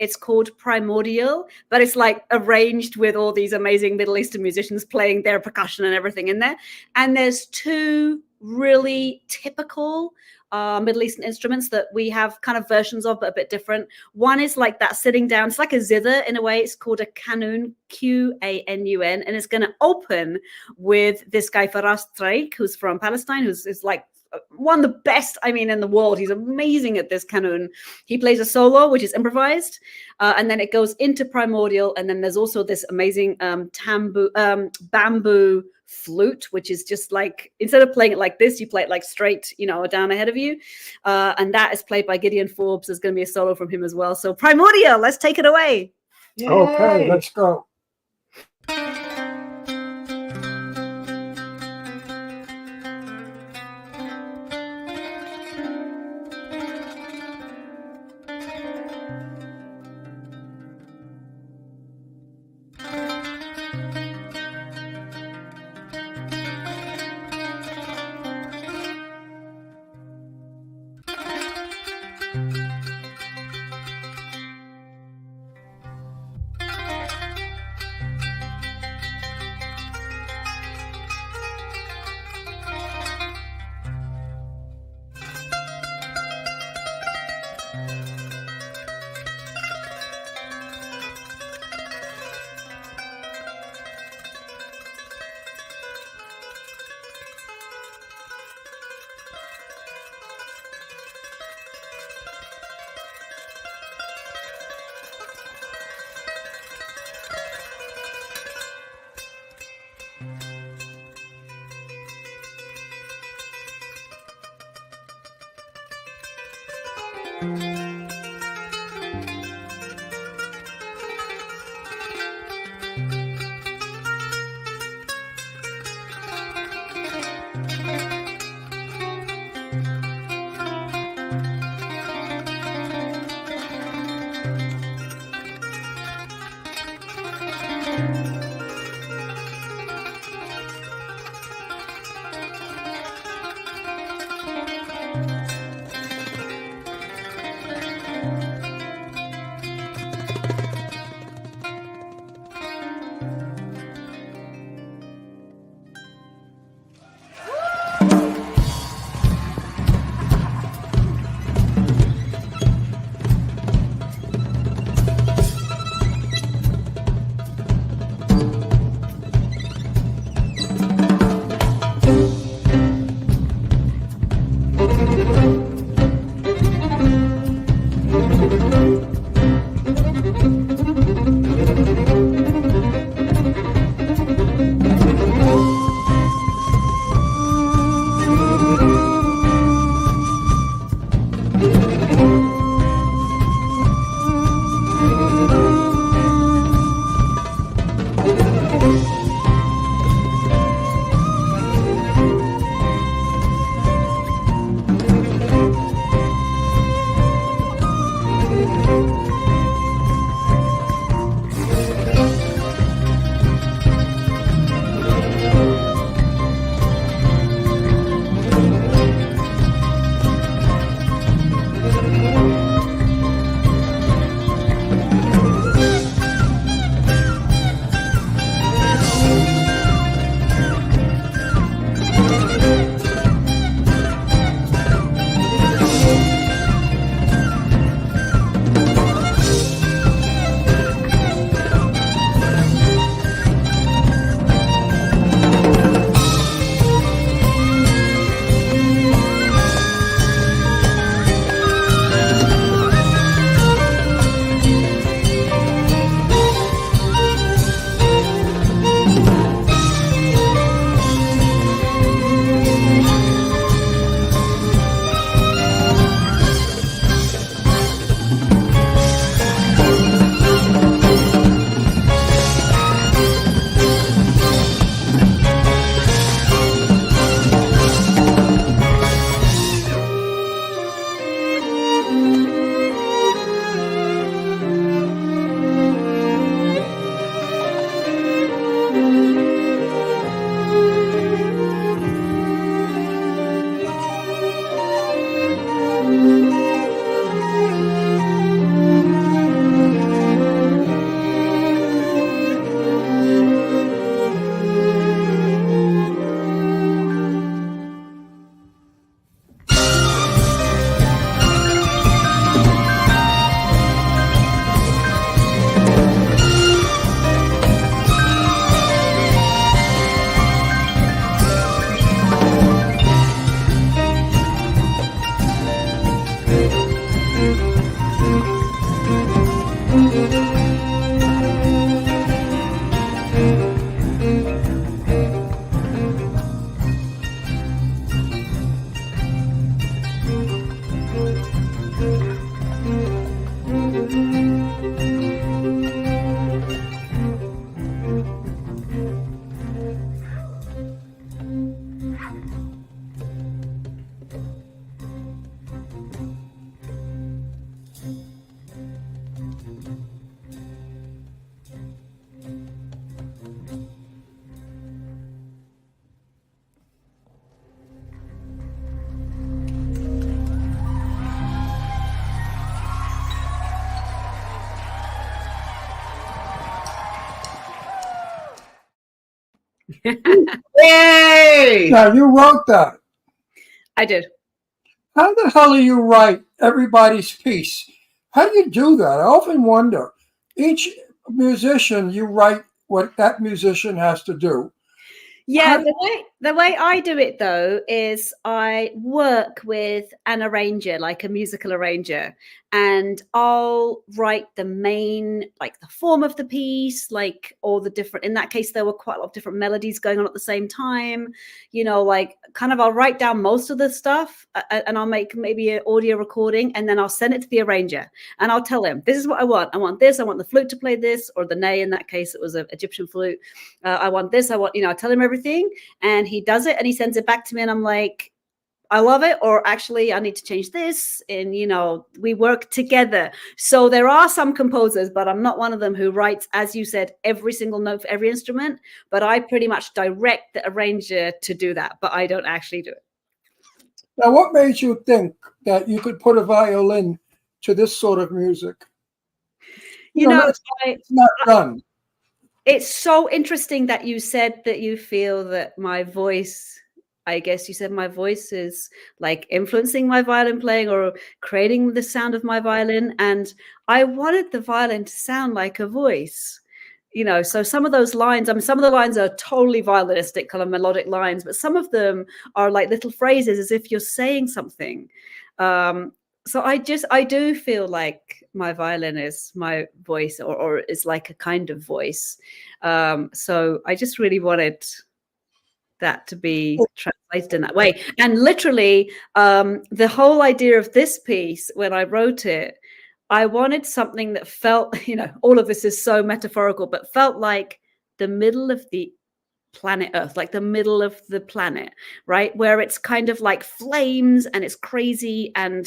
[SPEAKER 9] It's called Primordial, but it's like arranged with all these amazing Middle Eastern musicians playing their percussion and everything in there. And there's two really typical Middle Eastern instruments that we have kind of versions of, but a bit different. One is like that sitting down. It's like a zither in a way. It's called a Qanun, Q-A-N-U-N. And it's going to open with this guy, Faraz Traik, who's from Palestine, who's like one of the best, in the world. He's amazing at this Qanun. He plays a solo, which is improvised, and then it goes into Primordial, and then there's also this amazing bamboo flute, which is just like, instead of playing it like this, you play it like straight, down ahead of you, and that is played by Gideon Forbes. There's going to be a solo from him as well. So Primordial, let's take it away.
[SPEAKER 5] Yay. Okay, let's go.
[SPEAKER 4] Yay!
[SPEAKER 5] Now, you wrote that.
[SPEAKER 9] I did.
[SPEAKER 5] How the hell do you write everybody's piece? How do you do that? I often wonder. Each musician, you write what that musician has to do.
[SPEAKER 9] Yeah,
[SPEAKER 5] How-
[SPEAKER 9] The way I do it though is I work with an arranger, like a musical arranger, and I'll write the main, like the form of the piece, like all the different, in that case, there were quite a lot of different melodies going on at the same time, you know, like kind of I'll write down most of the stuff and I'll make maybe an audio recording and then I'll send it to the arranger and I'll tell him, this is what I want. I want this. I want the flute to play this, or the ney. In that case, it was an Egyptian flute. I want this. I want, you know, I tell him everything and he does it and he sends it back to me and I'm like, I love it, or actually I need to change this, and you know, we work together. So there are some composers, but I'm not one of them who writes, as you said, every single note for every instrument, but I pretty much direct the arranger to do that, but I don't actually do it.
[SPEAKER 5] Now, what made you think that you could put a violin to this sort of music?
[SPEAKER 9] You know,
[SPEAKER 5] it's not done.
[SPEAKER 9] It's so interesting that you said that you feel that my voice, I guess you said my voice is like influencing my violin playing or creating the sound of my violin. And I wanted the violin to sound like a voice, you know, so some of those lines, I mean, some of the lines are totally violinistic kind of melodic lines, but some of them are like little phrases as if you're saying something. So I do feel like my violin is my voice or is like a kind of voice. So I just really wanted that to be translated in that way. And literally, the whole idea of this piece, when I wrote it, I wanted something that felt, you know, all of this is so metaphorical, but felt like the middle of the planet Earth, like the middle of the planet, right? Where it's kind of like flames and it's crazy. And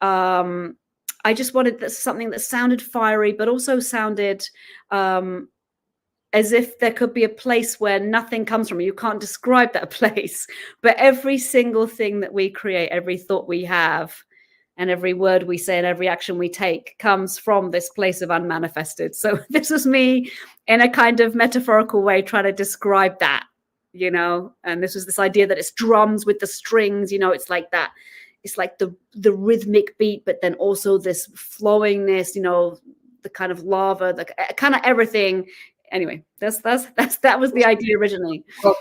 [SPEAKER 9] I just wanted something that sounded fiery, but also sounded as if there could be a place where nothing comes from. You can't describe that place, but every single thing that we create, every thought we have, and every word we say and every action we take comes from this place of unmanifested. So this was me in a kind of metaphorical way trying to describe that, you know, and this was this idea that it's drums with the strings, you know, it's like that. It's like the rhythmic beat, but then also this flowingness, you know, the kind of lava, the kind of everything. Anyway, that was the idea originally.
[SPEAKER 5] Well,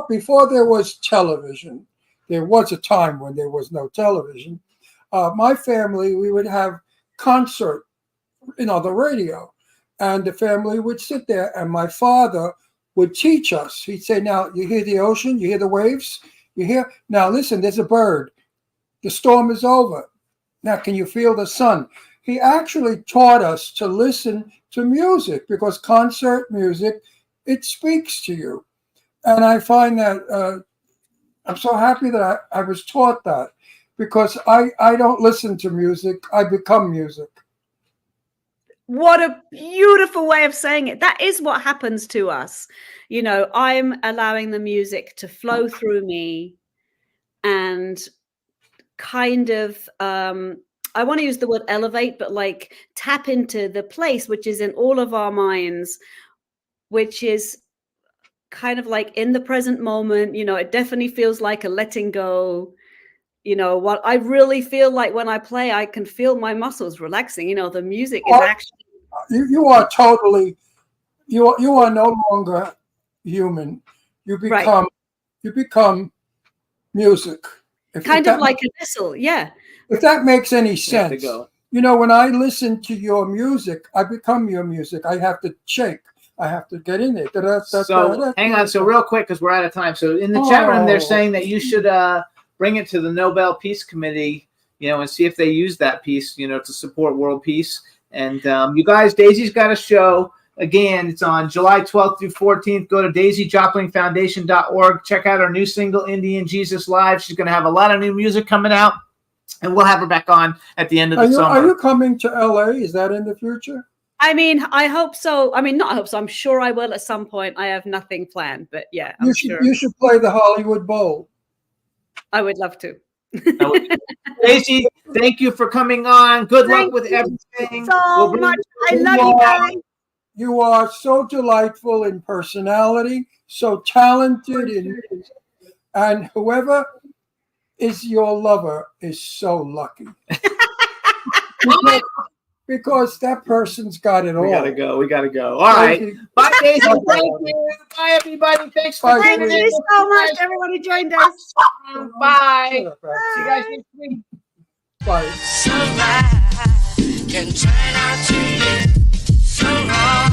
[SPEAKER 5] before there was television, there was a time when there was no television. My family, we would have concert, you know, the radio, and the family would sit there, and my father would teach us. He'd say, "Now you hear the ocean, you hear the waves, you hear. Now listen, there's a bird. The storm is over. Now can you feel the sun?" He actually taught us to listen to music because concert music, it speaks to you. And I find that I'm so happy that I was taught that, because I don't listen to music, I become music.
[SPEAKER 9] What a beautiful way of saying it. That is what happens to us. You know, I'm allowing the music to flow through me and kind of I want to use the word elevate, but like tap into the place which is in all of our minds, which is kind of like in the present moment. You know, it definitely feels like a letting go. You know, what I really feel like when I play, I can feel my muscles relaxing. You know, the music is actually.
[SPEAKER 5] You are totally, you are no longer human. You become, you become music.
[SPEAKER 9] Kind of like a whistle, yeah.
[SPEAKER 5] If that makes any sense. You know, when I listen to your music, I become your music. I have to shake. I have to get in it.
[SPEAKER 4] So hang on. So real quick, because we're out of time. So in the chat room, they're saying that you should bring it to the Nobel Peace Committee, you know, and see if they use that piece, you know, to support world peace. And you guys, Daisy's got a show. Again, it's on July 12th through 14th. Go to daisyjoplinfoundation.org. Check out our new single, Indian Jesus Live. She's going to have a lot of new music coming out, and we'll have her back on at the end of the summer.
[SPEAKER 5] Are you coming to LA? Is that in the future?
[SPEAKER 9] I mean, I hope so. I mean, not I hope so. I'm sure I will at some point. I have nothing planned, but yeah, I'm sure.
[SPEAKER 5] You should play the Hollywood Bowl.
[SPEAKER 9] I would love to.
[SPEAKER 4] Daisy, thank you for coming on. Good luck with everything.
[SPEAKER 9] So much. I love you guys.
[SPEAKER 5] You are so delightful in personality, so talented, and whoever is your lover is so lucky. because that person's got it all.
[SPEAKER 4] We gotta go. All right. Bye, Daisy. Thank you. Bye, everybody. Thanks for
[SPEAKER 5] Bye,
[SPEAKER 9] Thank
[SPEAKER 4] tuning
[SPEAKER 9] you
[SPEAKER 4] in.
[SPEAKER 9] so much, everyone who joined us.
[SPEAKER 4] Bye.
[SPEAKER 5] Shut up, Alex.
[SPEAKER 4] See you guys next week.
[SPEAKER 5] Bye.
[SPEAKER 2] Can turn out to be so wrong.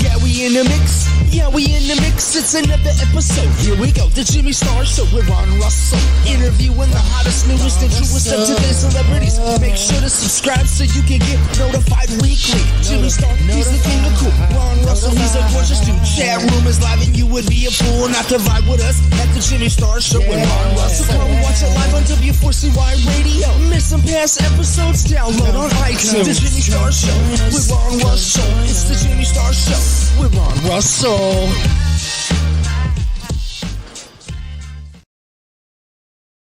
[SPEAKER 10] Yeah, we in the mix. Yeah, we in the mix. It's another episode. Here we go. The Jimmy Star Show with Ron Russell. Interviewing the hottest, newest, and truest of today's celebrities. Make sure to subscribe so you can get notified weekly. Jimmy Star, he's the king of cool. Ron Russell, he's a gorgeous dude. Chat room is live and you would be a fool not to vibe with us at the Jimmy Star Show with Ron Russell. Come watch it live on W4CY Radio. Miss some past episodes? Download on iTunes. The Jimmy Star Show with Ron Russell. It's the Jimmy Star Show with Ron Russell.